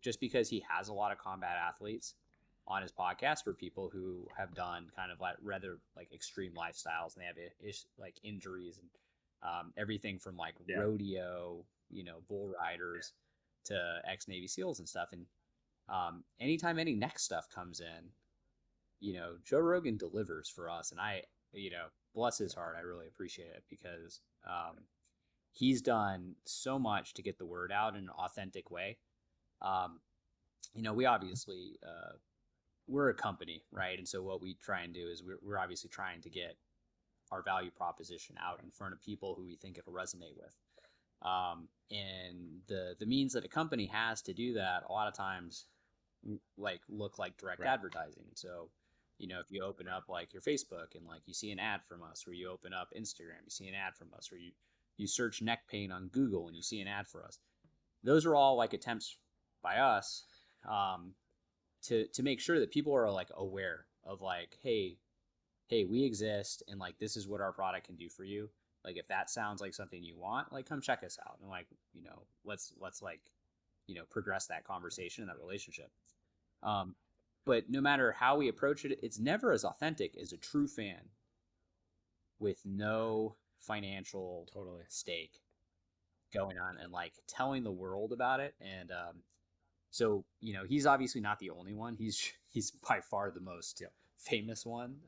just because he has a lot of combat athletes on his podcast, or people who have done kind of like rather like extreme lifestyles, and they have like injuries and everything from like rodeo, bull riders to ex Navy SEALs and stuff. And anytime any neck stuff comes in, Joe Rogan delivers for us. And bless his heart, I really appreciate it, because he's done so much to get the word out in an authentic way. We obviously, we're a company, right? And so what we try and do is we're obviously trying to get our value proposition out in front of people who we think it'll resonate with. And the means that a company has to do that a lot of times look like direct advertising. So, if you open up like your Facebook and like you see an ad from us, or you open up Instagram, you see an ad from us, or you search neck pain on Google and you see an ad for us. Those are all like attempts by us to make sure that people are like aware of like, hey, we exist, and like this is what our product can do for you. Like if that sounds like something you want, like come check us out, and like let's like progress that conversation and that relationship. But no matter how we approach it, it's never as authentic as a true fan with no financial stake going on, and like telling the world about it. And so he's obviously not the only one. He's by far the most famous one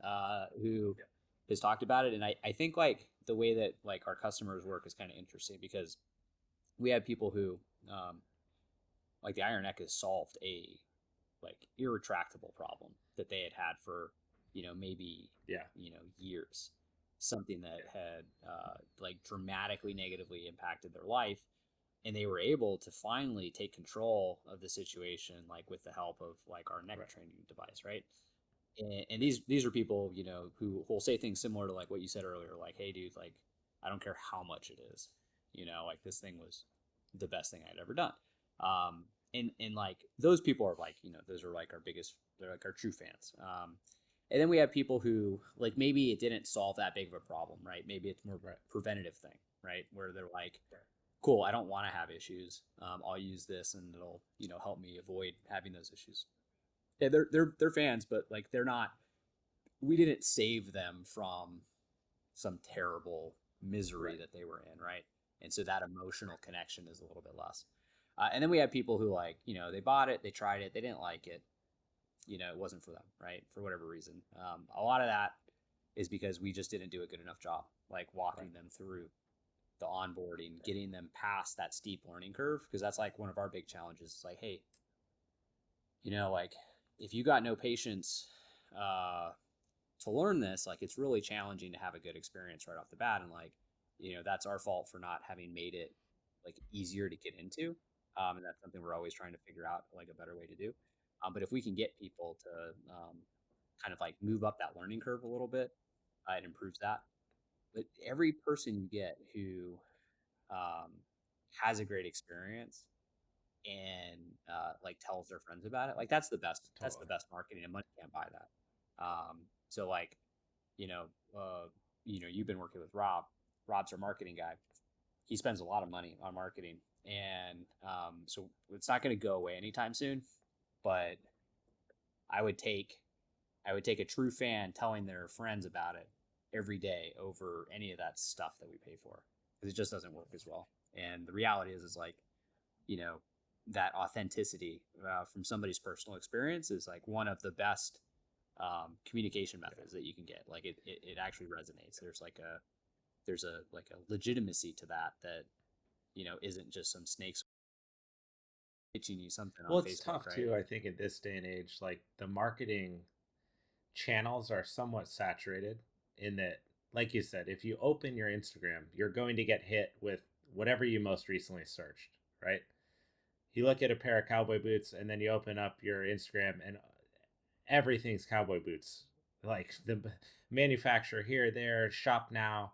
who has talked about it. And I think like the way that like our customers work is kind of interesting, because we have people who like the Iron Neck has solved a like irretractable problem that they had for maybe years, something that had like dramatically negatively impacted their life, and they were able to finally take control of the situation, like with the help of like our neck training device, right? And these are people who will say things similar to like what you said earlier, like, hey dude, like I don't care how much it is, like this thing was the best thing I'd ever done. And like those people are like those are like our biggest, they're like our true fans. And then we have people who like maybe it didn't solve that big of a problem, right? Maybe it's more Right. preventative thing, right? Where they're like, cool, I don't want to have issues. I'll use this and it'll, help me avoid having those issues. Yeah, they're fans, but like they're not. We didn't save them from some terrible misery Right. that they were in, right? And so that emotional connection is a little bit less. And then we have people who like, they bought it, they tried it, they didn't like it, it wasn't for them, right? For whatever reason. A lot of that is because we just didn't do a good enough job, like walking them through the onboarding, getting them past that steep learning curve. Because that's like one of our big challenges. It's like, hey, like if you got no patience uh, to learn this, like it's really challenging to have a good experience right off the bat. And like, that's our fault for not having made it like easier to get into. And that's something we're always trying to figure out like a better way to do. But if we can get people to kind of like move up that learning curve a little bit, it improves that. But every person you get who um, has a great experience and like tells their friends about it, like that's the best. That's the Totally. best marketing, and money can't buy that. So like, you know, you've been working with Rob. Rob's our marketing guy. He spends a lot of money on marketing, and so it's not going to go away anytime soon. But I would take I would take a true fan telling their friends about it every day over any of that stuff that we pay for, because it just doesn't work as well. And the reality is like, you know, that authenticity from somebody's personal experience is like one of the best communication methods that you can get. Like it actually resonates. There's a like a legitimacy to that isn't just some snakes pitching you something on Well, it's Facebook, tough right? too, I think, in this day and age. Like the marketing channels are somewhat saturated in that, like you said, if you open your Instagram, you're going to get hit with whatever you most recently searched, right? You look at a pair of cowboy boots and then you open up your Instagram and everything's cowboy boots. Like the manufacturer here, there, shop now.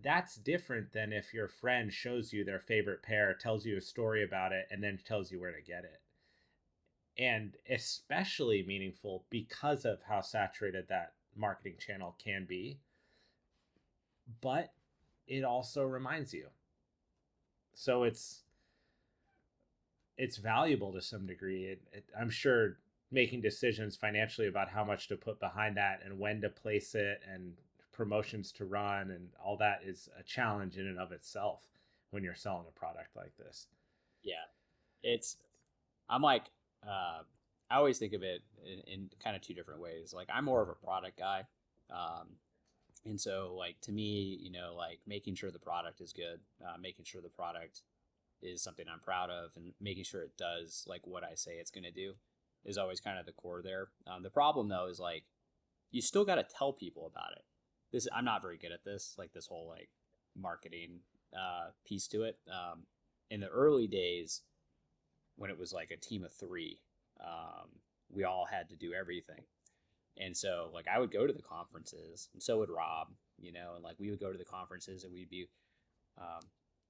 That's different than if your friend shows you their favorite pair, tells you a story about it, and then tells you where to get it. And especially meaningful because of how saturated that marketing channel can be. But it also reminds you. So it's valuable to some degree. I'm sure making decisions financially about how much to put behind that and when to place it and promotions to run and all that is a challenge in and of itself when you're selling a product like this. Yeah, it's I'm like I always think of it in kind of two different ways. Like I'm more of a product guy. Um, and so like to me, like making sure the product is good, making sure the product is something I'm proud of, and making sure it does like what I say it's going to do is always kind of the core there. The problem though is like you still got to tell people about it. This I'm not very good at this, like this whole like marketing piece to it. In the early days, when it was like a team of three, we all had to do everything. And so like I would go to the conferences, and so would Rob, and like we would go to the conferences, and we'd be, um,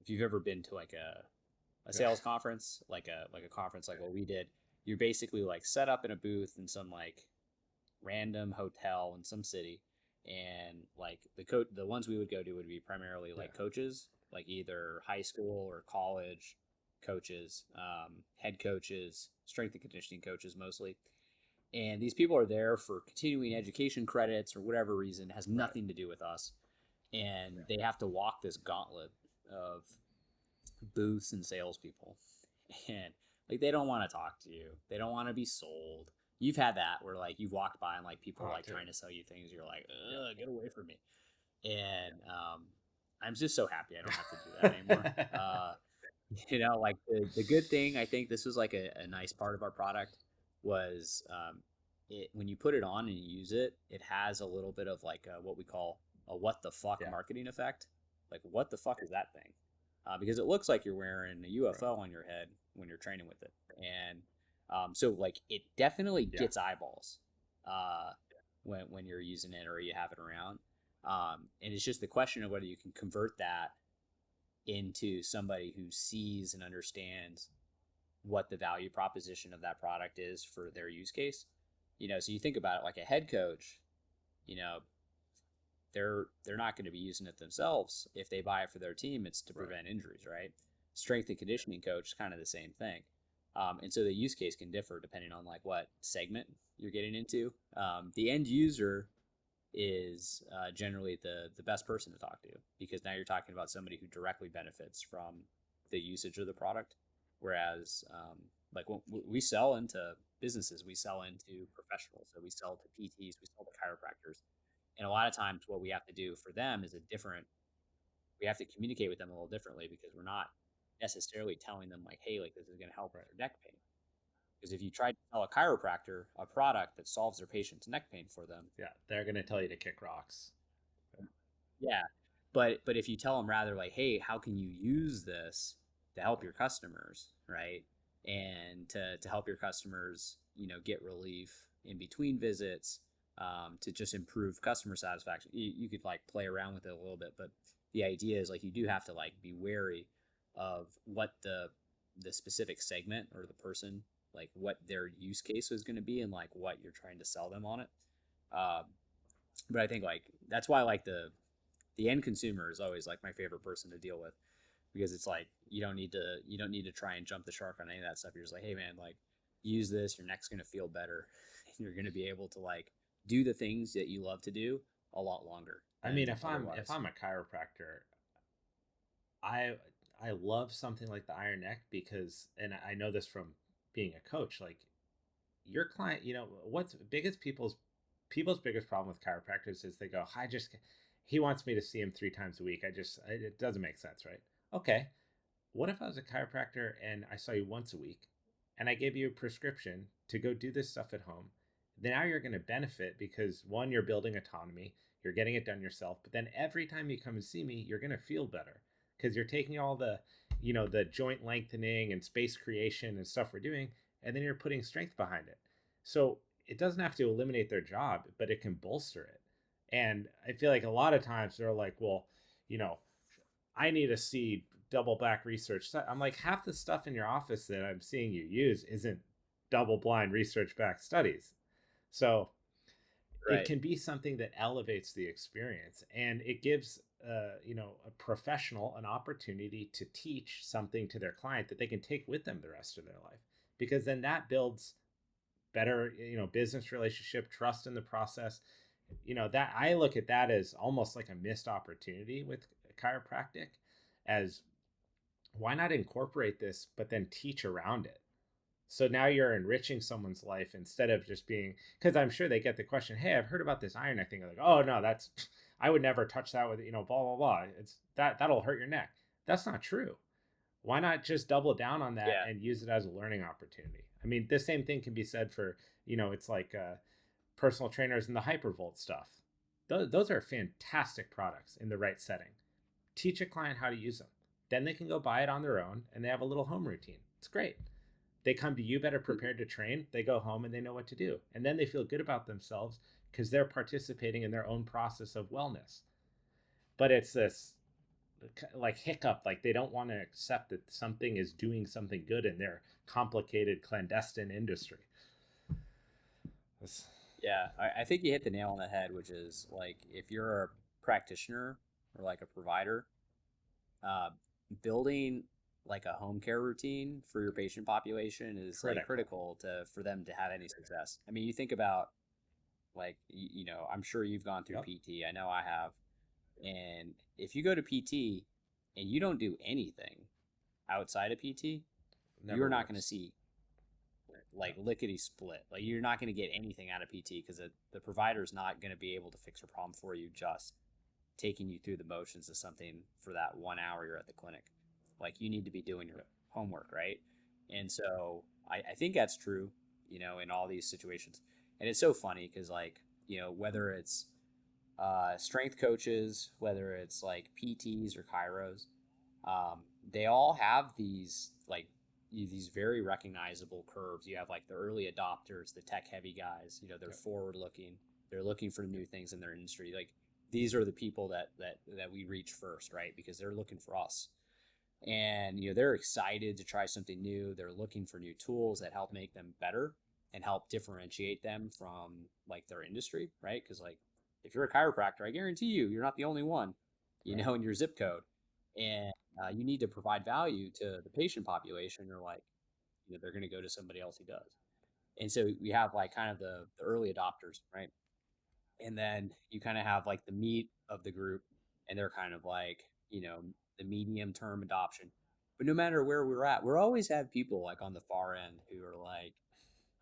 if you've ever been to like a sales conference, like a conference like what we did, you're basically like set up in a booth in some like random hotel in some city, and like the ones we would go to would be primarily Yeah. like coaches, like either high school or college coaches, head coaches, strength and conditioning coaches mostly. And these people are there for continuing education credits or whatever reason, has Right. nothing to do with us, and they have to walk this gauntlet of booths and salespeople, and like they don't want to talk to you, they don't want to be sold. You've had that where like you've walked by and like people like Dude. trying to sell you things, you're like, Yeah. get away from me. And I'm just so happy I don't have to do that anymore. Like the good thing, I think this was like a nice part of our product was when you put it on and you use it, it has a little bit of like what we call a what the fuck Yeah. marketing effect. Like what the fuck is that thing? Because it looks like you're wearing a Right. UFO on your head when you're training with it. And so like it definitely Yeah. gets eyeballs uh, when you're using it or you have it around. And it's just the question of whether you can convert that into somebody who sees and understands what the value proposition of that product is for their use case. So you think about it, like a head coach, you know, they're not going to be using it themselves. If they buy it for their team, it's to prevent injuries, right? Strength and conditioning coach, kind of the same thing. And so the use case can differ depending on like what segment you're getting into. The end user is generally the best person to talk to, because now you're talking about somebody who directly benefits from the usage of the product. Whereas like when we sell into businesses, we sell into professionals, so we sell to PTs, we sell to chiropractors, and a lot of times what we have to do for them is we have to communicate with them a little differently, because we're not necessarily telling them like, hey, like this is going to help their neck pain. Because if you try to sell a chiropractor a product that solves their patient's neck pain for them, they're going to tell you to kick rocks. Yeah. But if you tell them rather like, hey, how can you use this to help your customers, right? And to help your customers, get relief in between visits, to just improve customer satisfaction. You could like play around with it a little bit, but the idea is like you do have to like be wary of what the specific segment or the person, like what their use case is going to be, and like what you're trying to sell them on it. Um, but I think like that's why like the end consumer is always like my favorite person to deal with, because it's like you don't need to try and jump the shark on any of that stuff. You're just like, hey man, like use this, your neck's gonna feel better, and you're gonna be able to like do the things that you love to do a lot longer. I mean, if I'm a chiropractor, I I love something like the iron neck, because, and I know this from being a coach, like your client, what's biggest people's biggest problem with chiropractors is they go, he wants me to see him 3 times a week. It doesn't make sense, right? Okay, what if I was a chiropractor and I saw you once a week and I gave you a prescription to go do this stuff at home? Then now you're going to benefit because, one, you're building autonomy, you're getting it done yourself, but then every time you come and see me, you're going to feel better because you're taking all the joint lengthening and space creation and stuff we're doing, and then you're putting strength behind it. So it doesn't have to eliminate their job, but it can bolster it. And I feel like a lot of times they're like, well, you know, I need to see double back research. I'm like, half the stuff in your office that I'm seeing you use isn't double blind research backed studies. So it Right. can be something that elevates the experience, and it gives a professional an opportunity to teach something to their client that they can take with them the rest of their life, because then that builds better business relationship, trust in the process. That I look at that as almost like a missed opportunity with chiropractic, as why not incorporate this but then teach around it. So now you're enriching someone's life instead of just being, because I'm sure they get the question, hey, I've heard about this iron neck thing. They're like, oh no, that's I would never touch that with blah blah blah. It's that'll hurt your neck. That's not true. Why not just double down on that Yeah. and use it as a learning opportunity? I mean, the same thing can be said for, it's like personal trainers and the hypervolt stuff. Those are fantastic products in the right setting. Teach a client how to use them. Then they can go buy it on their own and they have a little home routine. It's great. They come to you better prepared to train. They go home and they know what to do. And then they feel good about themselves because they're participating in their own process of wellness. But it's this like hiccup, like they don't want to accept that something is doing something good in their complicated clandestine industry. Yeah, I think you hit the nail on the head, which is like if you're a practitioner or like a provider, uh, building like a home care routine for your patient population is like critical to for them to have any success. I mean, you think about like I'm sure you've gone through PT. I know I have. And if you go to PT and you don't do anything outside of PT, you're not going to see like lickety split. Like you're not going to get anything out of PT because the provider is not going to be able to fix your problem for you just taking you through the motions of something for that 1 hour you're at the clinic. Like you need to be doing your homework, right? And so I think that's true, in all these situations. And it's so funny because like, whether it's strength coaches, whether it's like PTs or chiros, they all have these like these very recognizable curves. You have like the early adopters, the tech heavy guys. They're forward looking. They're looking for new things in their industry. Like these are the people that we reach first, right? Because they're looking for us, and they're excited to try something new. They're looking for new tools that help make them better, and help differentiate them from like their industry, right? Because like if you're a chiropractor, I guarantee you're not the only one, Right. in your zip code, and you need to provide value to the patient population, or like they're going to go to somebody else who does. And so we have like kind of the early adopters, right? And then you kind of have like the meat of the group, and they're kind of like the medium term adoption. But no matter where we're at, we're always have people like on the far end who are like,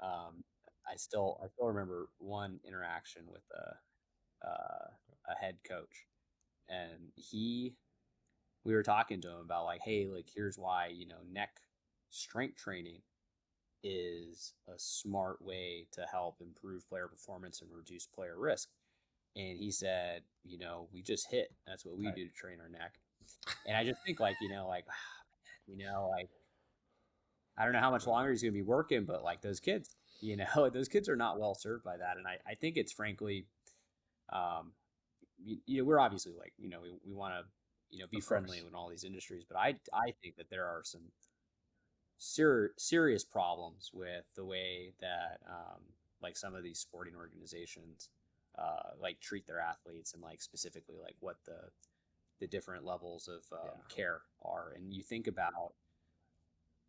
um, I still remember one interaction with a head coach, and we were talking to him about like, hey, like here's why neck strength training is a smart way to help improve player performance and reduce player risk. And he said, we just hit. That's what we Right. do to train our neck. And I just think like, like I don't know how much longer he's going to be working, but like those kids, those kids are not well served by that. And I think it's frankly, um, we're obviously like, we want to, be Of friendly course. in all these industries, but I think that there are some serious problems with the way that like some of these sporting organizations like treat their athletes, and like specifically like what the different levels of care are. And you think about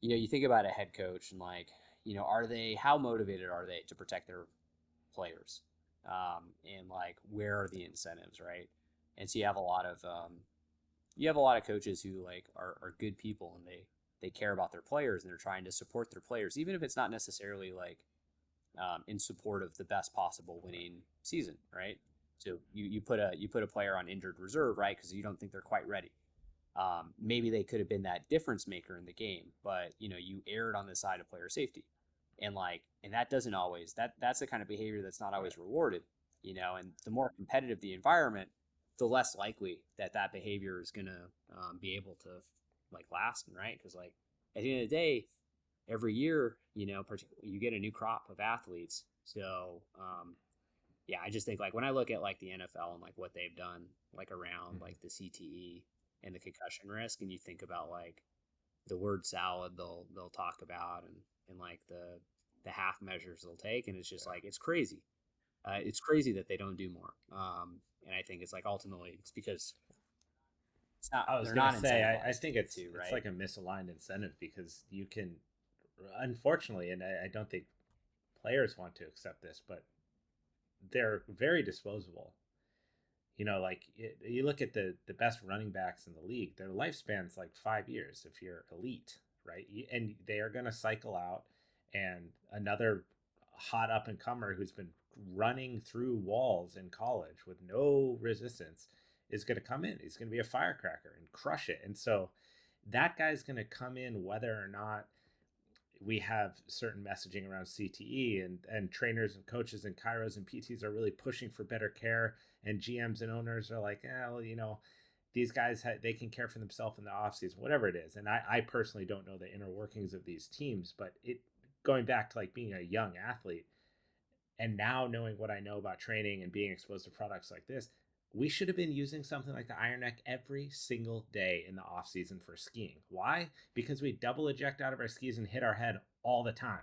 a head coach, and like are they how motivated are they to protect their players, and like where are the incentives, right? And so you have a lot of coaches who like are good people, and they care about their players, and they're trying to support their players, even if it's not necessarily like in support of the best possible winning season, right? So you put a player on injured reserve, right? Because you don't think they're quite ready. Maybe they could have been that difference maker in the game, but you erred on the side of player safety, and that doesn't always that's the kind of behavior that's not always rewarded, and the more competitive the environment, the less likely that behavior is gonna be able to like last, right? Because like at the end of the day, every year, particularly you get a new crop of athletes. So yeah, I just think like when I look at like the NFL and like what they've done like around Mm-hmm. like the CTE and the concussion risk, and you think about like the word salad they'll talk about, and like the half measures they'll take, and it's just like it's crazy that they don't do more. And I think it's like ultimately it's because I was they're gonna not say, I incentivized think it's to, it's right? like a misaligned incentive because you can, unfortunately, and I don't think players want to accept this, but they're very disposable. Like you look at the best running backs in the league, their lifespan's like 5 years if you're elite, right? And they are going to cycle out, and another hot up and comer who's been running through walls in college with no resistance is going to come in. He's going to be a firecracker and crush it. And so that guy's going to come in whether or not we have certain messaging around CTE, and trainers and coaches and chiros and PTs are really pushing for better care, and GMs and owners are like, well, these guys they can care for themselves in the off season, whatever it is. And I personally don't know the inner workings of these teams, but it going back to like being a young athlete and now knowing what I know about training and being exposed to products like this, we should have been using something like the Iron Neck every single day in the off season for skiing. Why? Because we double eject out of our skis and hit our head all the time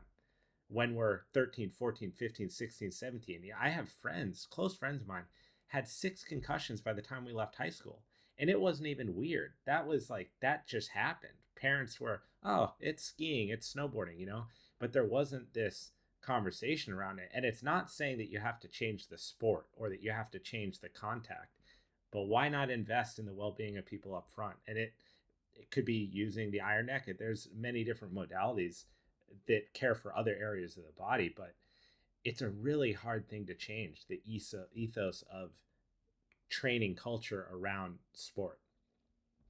when we're 13, 14, 15, 16, 17. Yeah, I have friends, close friends of mine, had 6 concussions by the time we left high school. And it wasn't even weird. That was like, that just happened. Parents were, oh, it's skiing, it's snowboarding. But there wasn't this conversation around it. And it's not saying that you have to change the sport or that you have to change the contact, but why not invest in the well-being of people up front? And it could be using the Iron Neck. There's many different modalities that care for other areas of the body, but it's a really hard thing to change the ethos of training culture around sport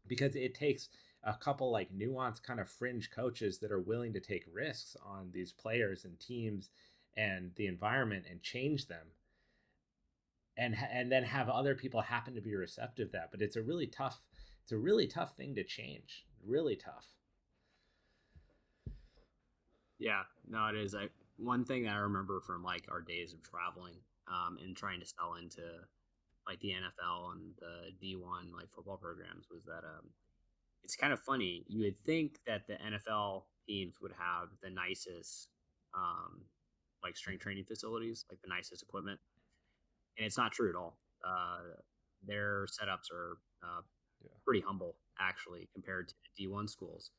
because it takes a couple like nuanced kind of fringe coaches that are willing to take risks on these players and teams and the environment and change them, and then have other people happen to be receptive to that. But it's a really tough thing to change, really tough. Yeah, no, it is. One thing that I remember from like our days of traveling, and trying to sell into like the NFL and the D1 like football programs was that it's kind of funny. You would think that the NFL teams would have the nicest um, like strength training facilities, like the nicest equipment, and it's not true at all. Their setups are pretty humble actually compared to D1 schools,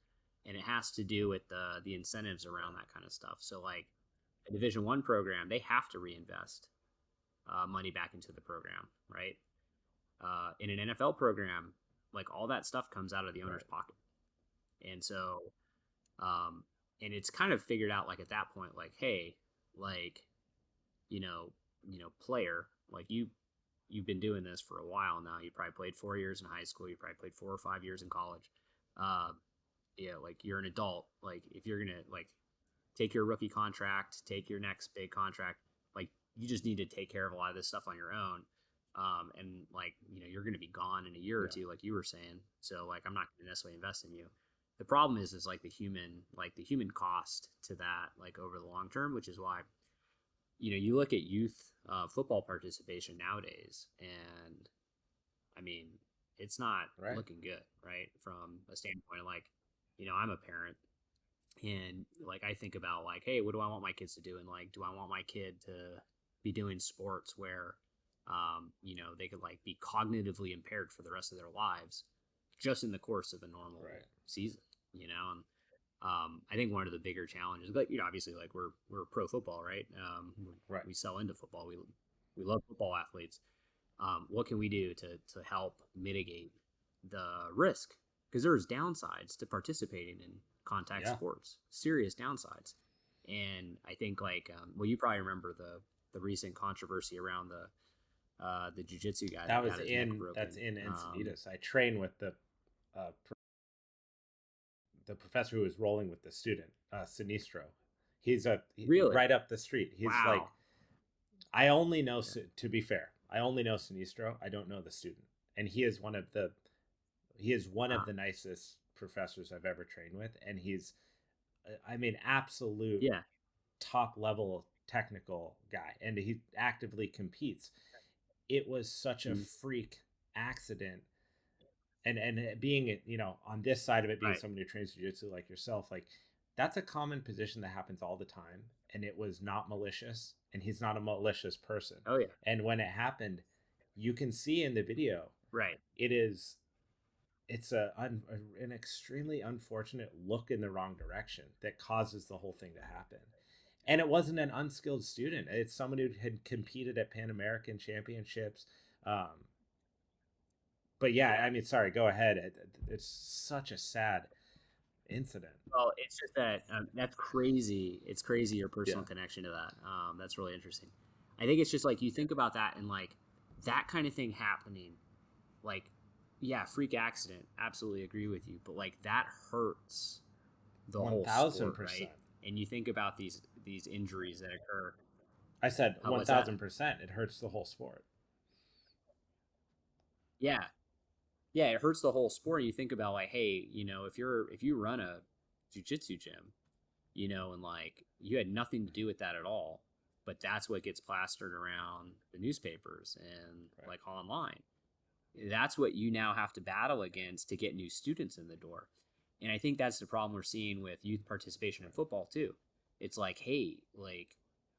and it has to do with the incentives around that kind of stuff. So like a Division 1 program, they have to reinvest money back into the program, right? In an NFL program, like all that stuff comes out of the owner's pocket, and so and it's kind of figured out like at that point, like, hey, like, player, like you've been doing this for a while now. You probably played 4 years in high school. You probably played 4 or 5 years in college. Like you're an adult. Like if you're gonna like take your rookie contract, take your next big contract, like you just need to take care of a lot of this stuff on your own. And like you're going to be gone in a year or two, like you were saying. So like I'm not going to necessarily invest in you. The problem is like the human cost to that, like over the long term, which is why you look at youth football participation nowadays, and I mean it's not looking good, right? From a standpoint of like, I'm a parent, and like I think about like, hey, what do I want my kids to do, and like, do I want my kid to be doing sports where they could like be cognitively impaired for the rest of their lives just in the course of a normal season, and I think one of the bigger challenges, but obviously like we're pro football, right? We sell into football. We love football athletes. What can we do to help mitigate the risk? Because there's downsides to participating in contact sports, serious downsides. And I think like, well, you probably remember the recent controversy around the jiu-jitsu guy that was that's in Encinitas. I train with the professor who was rolling with the student, Sinistro. He's really right up the street. He's like, I only know, to be fair, I only know Sinistro. I don't know the student, and he is one of the nicest professors I've ever trained with, and he's, I mean, absolute top level technical guy, and he actively competes. It was such a freak accident, and being on this side of it, being someone who trains jiu-jitsu like yourself, like that's a common position that happens all the time, and it was not malicious, and he's not a malicious person. Oh yeah. And when it happened, you can see in the video, it's an extremely unfortunate look in the wrong direction that causes the whole thing to happen. And it wasn't an unskilled student. It's someone who had competed at Pan American Championships. But I mean, sorry, go ahead. It's such a sad incident. Well, it's just that that's crazy. It's crazy your personal connection to that. That's really interesting. I think it's just like you think about that and like that kind of thing happening, like, freak accident. Absolutely agree with you, but like that hurts the 1,000%. Whole sport, right? And you think about these injuries that occur. I said 1,000%. It hurts the whole sport. Yeah, it hurts the whole sport. You think about like, hey, if you run a jiu-jitsu gym, and like you had nothing to do with that at all, but that's what gets plastered around the newspapers and like online. That's what you now have to battle against to get new students in the door. And I think that's the problem we're seeing with youth participation in football too. It's like, hey, like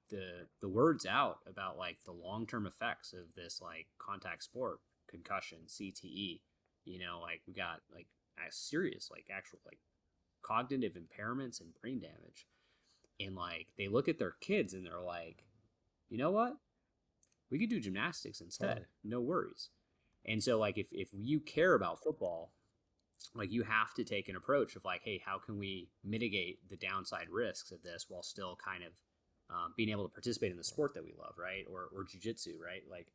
the word's out about like the long-term effects of this like contact sport, concussion, CTE, like we got like serious, like actual like cognitive impairments and brain damage. And like they look at their kids and they're like, you know what? We could do gymnastics instead. No worries. And so like if you care about football, like you have to take an approach of like, hey, how can we mitigate the downside risks of this while still kind of being able to participate in the sport that we love, right? Or jiu-jitsu, right? Like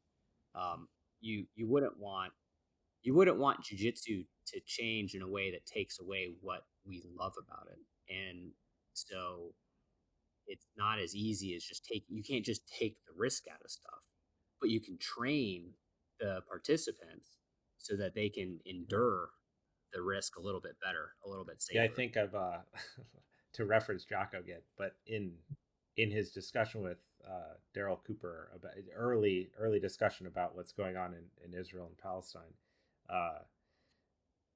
you wouldn't want jiu-jitsu to change in a way that takes away what we love about it. And so it's not as easy as you can't just take the risk out of stuff, but you can train the participants so that they can endure the risk a little bit better, a little bit safer. Yeah, I think I've to reference Jocko again, but in his discussion with Daryl Cooper about early discussion about what's going on in Israel and Palestine,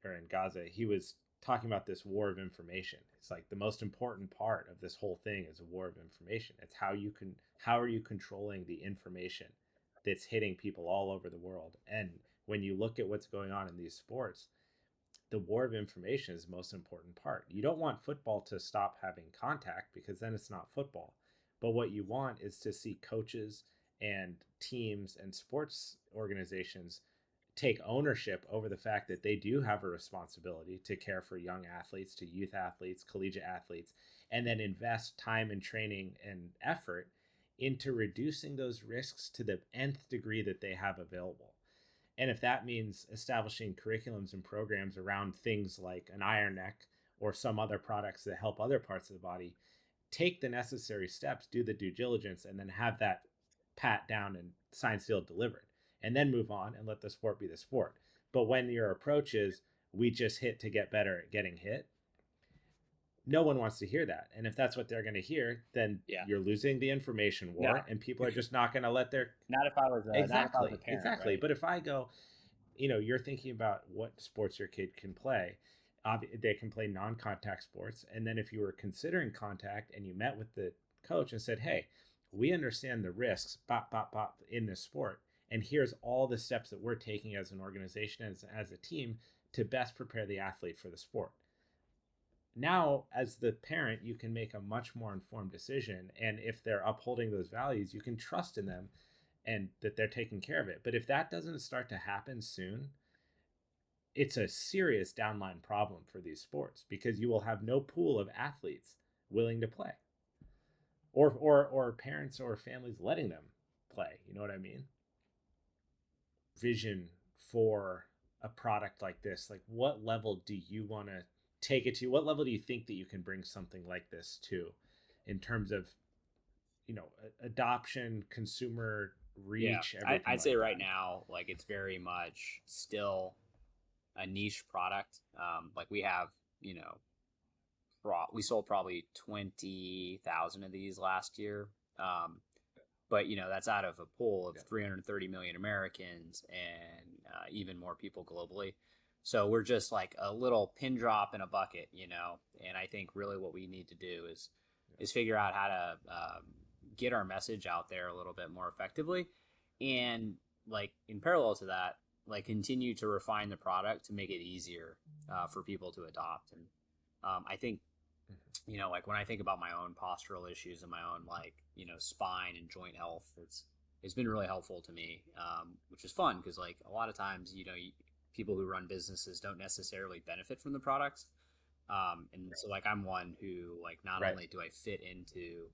or in Gaza, he was talking about this war of information. It's like the most important part of this whole thing is a war of information. It's how are you controlling the information that's hitting people all over the world. And when you look at what's going on in these sports, the war of information is the most important part. You don't want football to stop having contact because then it's not football. But what you want is to see coaches and teams and sports organizations take ownership over the fact that they do have a responsibility to care for young athletes, to youth athletes, collegiate athletes, and then invest time and training and effort into reducing those risks to the nth degree that they have available. And if that means establishing curriculums and programs around things like an iron neck or some other products that help other parts of the body, take the necessary steps, do the due diligence, and then have that pat down and sign, sealed, delivered, and then move on and let the sport be the sport. But when your approach is we just hit to get better at getting hit, no one wants to hear that. And if that's what they're going to hear, then you're losing the information war, and people are just not going to let their not if I was exactly not if I was a parent, exactly. Right? But if I go, you're thinking about what sports your kid can play. They can play non-contact sports, and then if you were considering contact and you met with the coach and said, "Hey, we understand the risks, in this sport, and here's all the steps that we're taking as an organization, as a team, to best prepare the athlete for the sport." Now, as the parent, you can make a much more informed decision, and if they're upholding those values, you can trust in them and that they're taking care of it. But if that doesn't start to happen soon, it's a serious downline problem for these sports because you will have no pool of athletes willing to play, or parents or families letting them play. You know what I mean? Vision for a product like this, like what level do you want to take it to? What level do you think that you can bring something like this to, in terms of adoption, consumer reach, everything? I'd say right now, like, it's very much still a niche product. Like, we have, we sold probably 20,000 of these last year. But that's out of a pool of 330 million Americans and even more people globally. So we're just like a little pin drop in a bucket, And I think really what we need to do is figure out how to get our message out there a little bit more effectively, and like in parallel to that, like continue to refine the product to make it easier for people to adopt. And I think like when I think about my own postural issues and my own spine and joint health, it's been really helpful to me, which is fun because like a lot of times people who run businesses don't necessarily benefit from the products, and so like I'm one who like not only do I fit into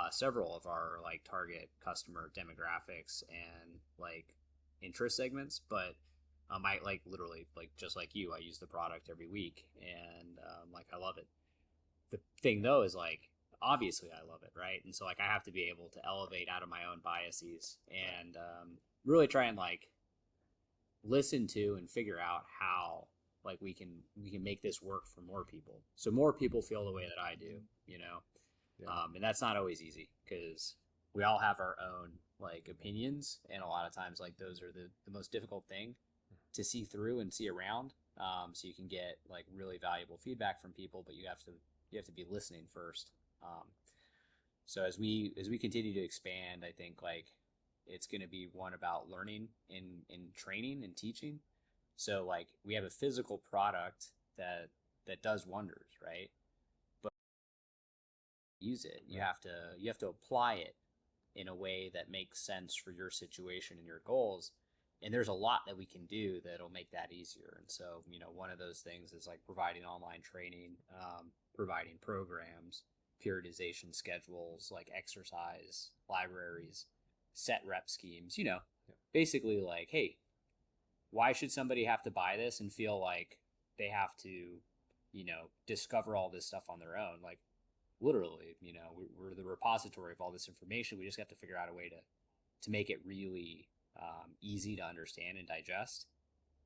several of our like target customer demographics and like interest segments, but I like literally like just like you, I use the product every week, and like I love it. The thing though is like obviously I love it, right? And so like I have to be able to elevate out of my own biases and really try and like listen to and figure out how like we can make this work for more people, so more people feel the way that I do, and that's not always easy because we all have our own like opinions, and a lot of times like those are the most difficult thing to see through and see around. So you can get like really valuable feedback from people, but you have to be listening first. So as we continue to expand, I think like it's going to be one about learning in training and teaching. So like we have a physical product that does wonders, right? But use it, you have to apply it in a way that makes sense for your situation and your goals. And there's a lot that we can do that'll make that easier. And so, one of those things is like providing online training, providing programs, periodization schedules, like exercise libraries, set rep schemes, basically like, hey, why should somebody have to buy this and feel like they have to, discover all this stuff on their own? Like, literally, we're the repository of all this information. We just have to figure out a way to make it really easy to understand and digest,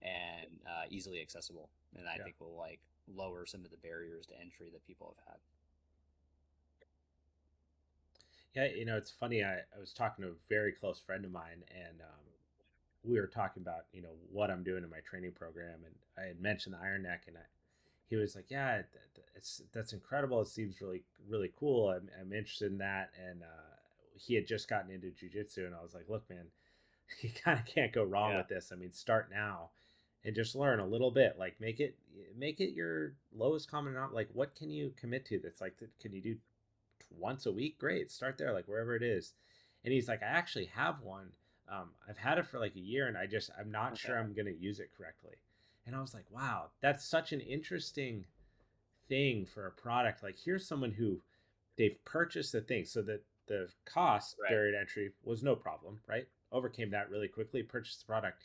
and easily accessible. And I think will like lower some of the barriers to entry that people have had. Yeah, it's funny. I was talking to a very close friend of mine, and we were talking about what I'm doing in my training program, and I had mentioned the iron neck, and he was like, yeah, that's incredible. It seems really, really cool. I'm interested in that. And he had just gotten into jujitsu, and I was like, look, man, you kind of can't go wrong Yeah. with this. I mean, start now and just learn a little bit. Like make it your lowest common denominator. Like, what can you commit to? That's like, can you do once a week? Great, start there, like wherever it is. And he's like, I actually have one. I've had it for like a year, and I'm not Okay. sure I'm gonna use it correctly. And I was like, wow, that's such an interesting thing for a product. Like, here's someone who they've purchased the thing, so that the cost Right. barrier to entry was no problem, right? Overcame that really quickly, purchased the product.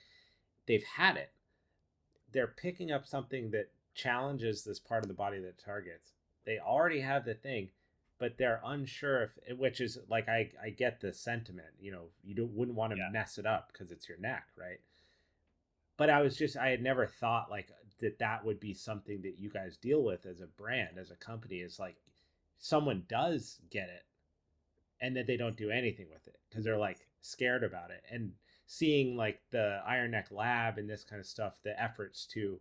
They've had it. They're picking up something that challenges this part of the body that it targets. They already have the thing, but they're unsure if, which is like, I get the sentiment. Wouldn't want to Yeah. mess it up because it's your neck, right? But I had never thought like that would be something that you guys deal with as a brand, as a company. Is like, someone does get it and that they don't do anything with it because they're like scared about it. And seeing like the Iron Neck Lab and this kind of stuff, the efforts to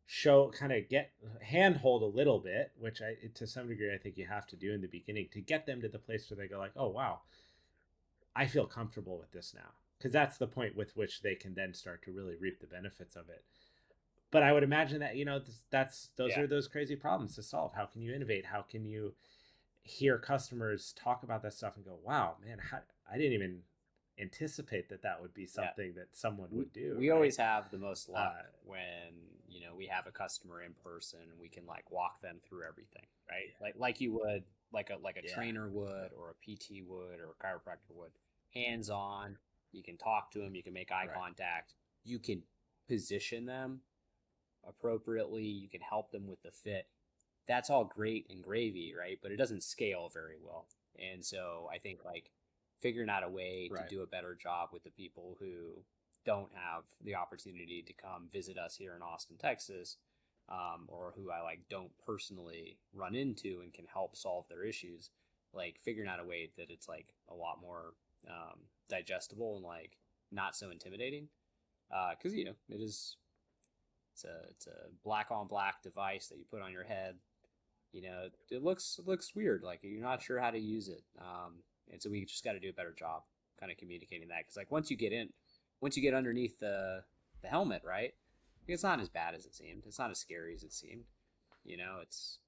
show, kind of get handhold a little bit, which to some degree I think you have to do in the beginning to get them to the place where they go like, oh wow, I feel comfortable with this now, because that's the point with which they can then start to really reap the benefits of it. But I would imagine that those Yeah. are those crazy problems to solve. How can you innovate? How can you hear customers talk about that stuff and go, wow, man, I didn't even anticipate that would be Yeah. something that someone would do, We right? always have the most luck uh, when we have a customer in person and we can like walk them through everything, right? Like you would, like a yeah, trainer would, or a PT would, or a chiropractor would, hands on. You can talk to them, you can make eye right, contact, you can position them appropriately, you can help them with the fit. That's all great and gravy, right? But it doesn't scale very well. And so I think like figuring out a way to right, do a better job with the people who don't have the opportunity to come visit us here in Austin, Texas, or who I like don't personally run into and can help solve their issues, like figuring out a way that it's like a lot more digestible and like not so intimidating. Because it is it's a black on black device that you put on your head. It looks weird, like you're not sure how to use it. And so we just got to do a better job kind of communicating that, because like once you get underneath the helmet, right, it's not as bad as it seemed, it's not as scary as it seemed. It's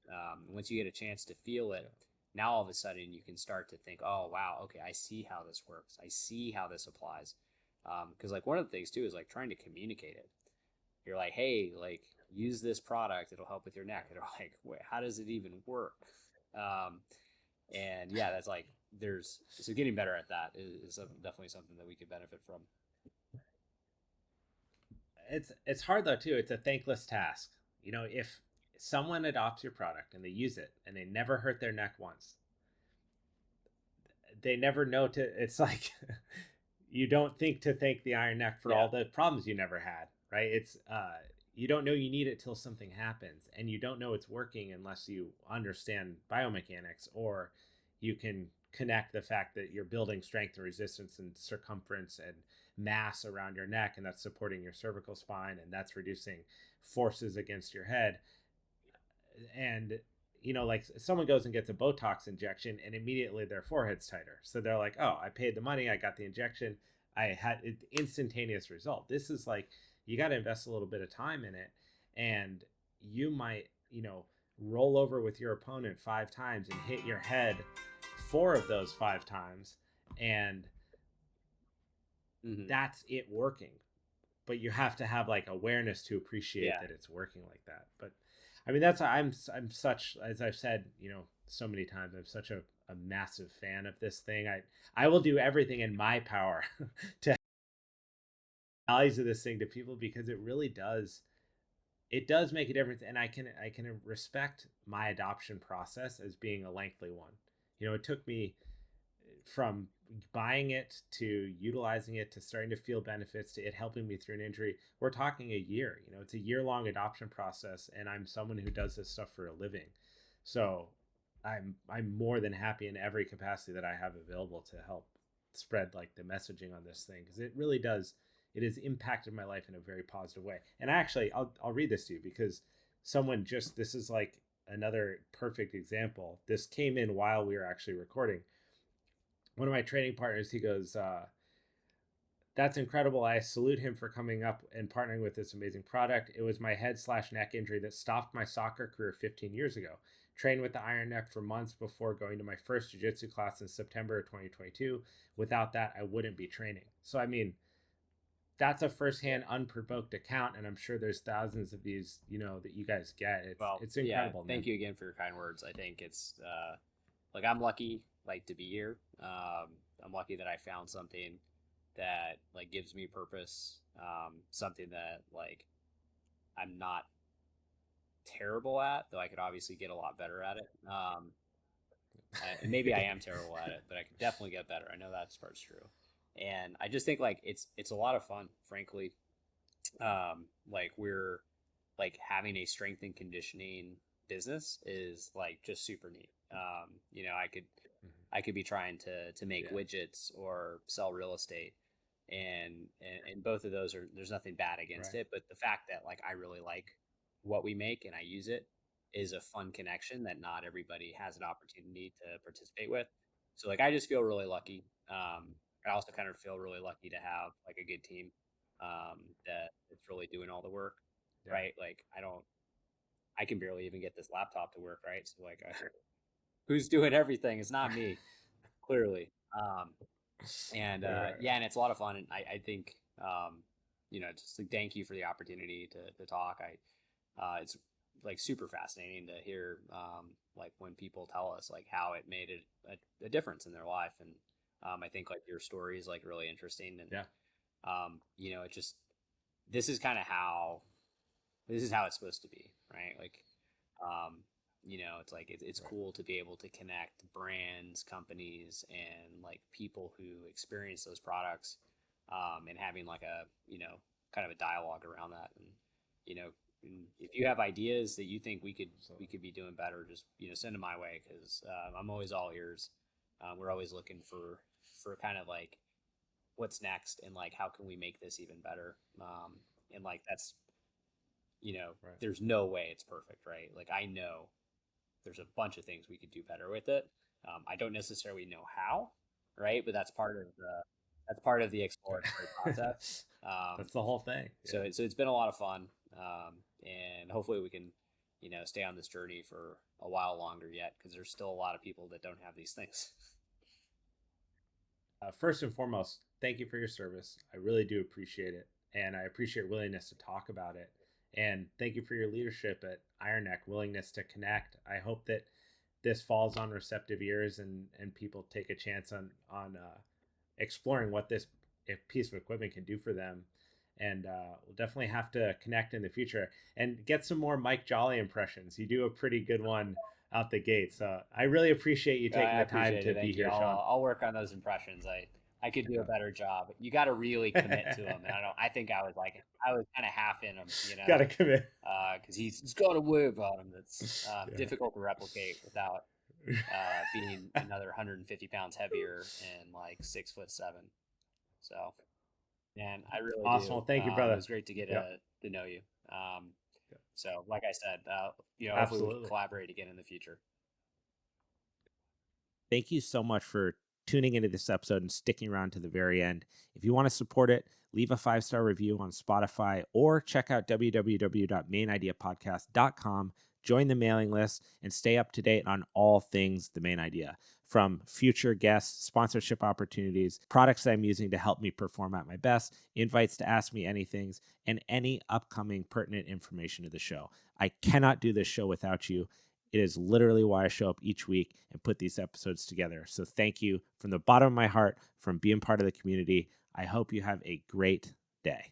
once you get a chance to feel it, now all of a sudden you can start to think, oh wow, okay, I see how this works, I see how this applies. Because like one of the things too is like trying to communicate it. You're like, hey, like use this product, it'll help with your neck. And they're like, wait, how does it even work? um, and yeah, that's like, there's so getting better at that is definitely something that we could benefit from. it's hard though too. It's a thankless task. If someone adopts your product and they use it and they never hurt their neck once, they never know to, it's like, you don't think to thank the Iron Neck for Yeah. all the problems you never had, right? It's you don't know you need it till something happens, and you don't know it's working unless you understand biomechanics, or you can connect the fact that you're building strength and resistance and circumference and mass around your neck, and that's supporting your cervical spine, and that's reducing forces against your head. And like, someone goes and gets a Botox injection and immediately their forehead's tighter, so they're like, oh, I paid the money, I got the injection, I had an instantaneous result. This is like, you got to invest a little bit of time in it, and you might roll over with your opponent 5 times and hit your head 4 of those 5 times, and Mm-hmm. that's it working. But you have to have like awareness to appreciate Yeah. that it's working like that. But I mean, that's, I'm such, as I've said, so many times, I'm such a massive fan of this thing. I will do everything in my power to values of this thing to people, because it does make a difference. And I can respect my adoption process as being a lengthy one. It took me from buying it to utilizing it to starting to feel benefits to it helping me through an injury. We're talking a year. It's a year-long adoption process, and I'm someone who does this stuff for a living. So I'm more than happy in every capacity that I have available to help spread like the messaging on this thing, because it really does, it has impacted my life in a very positive way. And actually, I'll read this to you, because someone this is like another perfect example. This came in while we were actually recording. One of my training partners, he goes, that's incredible. I salute him for coming up and partnering with this amazing product. It was my head/neck injury that stopped my soccer career 15 years ago. Trained with the Iron Neck for months before going to my first jiu-jitsu class in September of 2022. Without that, I wouldn't be training. So, I mean, that's a firsthand, unprovoked account, and I'm sure there's thousands of these, that you guys get. It's incredible. Yeah, thank you again for your kind words. I think it's like I'm lucky to be here. I'm lucky that I found something that gives me purpose. Something that I'm not terrible at, though I could obviously get a lot better at it. And maybe I am terrible at it, but I could definitely get better. I know that part's true. And I just think it's a lot of fun, frankly. We're having a strength and conditioning business is just super neat. I could be trying to make widgets or sell real estate, and both of those there's nothing bad against it, but the fact that I really like what we make and I use it is a fun connection that not everybody has an opportunity to participate with. So I just feel really lucky. I also kind of feel really lucky to have a good team that it's really doing all the work, right? I can barely even get this laptop to work, right? So who's doing everything? It's not me, clearly. And it's a lot of fun. And I think just thank you for the opportunity to talk. It's super fascinating to hear when people tell us how it made a difference in their life. And I think your story is really interesting. And it just, this is kind of how it's supposed to be, right? It's cool to be able to connect brands, companies, and people who experience those products, and having kind of a dialogue around that. And if you have ideas that you think we could be doing better, just send them my way, because I'm always all ears. We're always looking for kind of what's next, and how can we make this even better. And that's there's no way it's perfect, right? I know there's a bunch of things we could do better with it. I don't necessarily know how, right? But that's part of the exploratory process. That's the whole thing. Yeah. So it's been a lot of fun, and hopefully we can stay on this journey for a while longer yet, because there's still a lot of people that don't have these things. First and foremost, thank you for your service. I really do appreciate it, and I appreciate your willingness to talk about it. And thank you for your leadership at Iron Neck, willingness to connect. I hope that this falls on receptive ears, and people take a chance on exploring what this piece of equipment can do for them. And we'll definitely have to connect in the future and get some more Mike Jolly impressions. You do a pretty good one out the gate. So I really appreciate you taking the time to be here, Sean. I'll work on those impressions. I could do a better job. You got to really commit to them. And I think I was kind of half in them, Got to commit. Because he's got a way about him that's difficult to replicate without being another 150 pounds heavier and 6'7". So, man, I really awesome. do. Well, thank you, brother. It was great to get to know you. So, like I said, hopefully we can collaborate again in the future. Thank you so much for tuning into this episode and sticking around to the very end. If you want to support it, leave a 5-star review on Spotify, or check out www.maynideapodcast.com, join the mailing list, and stay up to date on all things The Mayn Idea, from future guests, sponsorship opportunities, products that I'm using to help me perform at my best, invites to ask me anything, and any upcoming pertinent information to the show. I cannot do this show without you. It is literally why I show up each week and put these episodes together. So thank you from the bottom of my heart, from being part of the community. I hope you have a great day.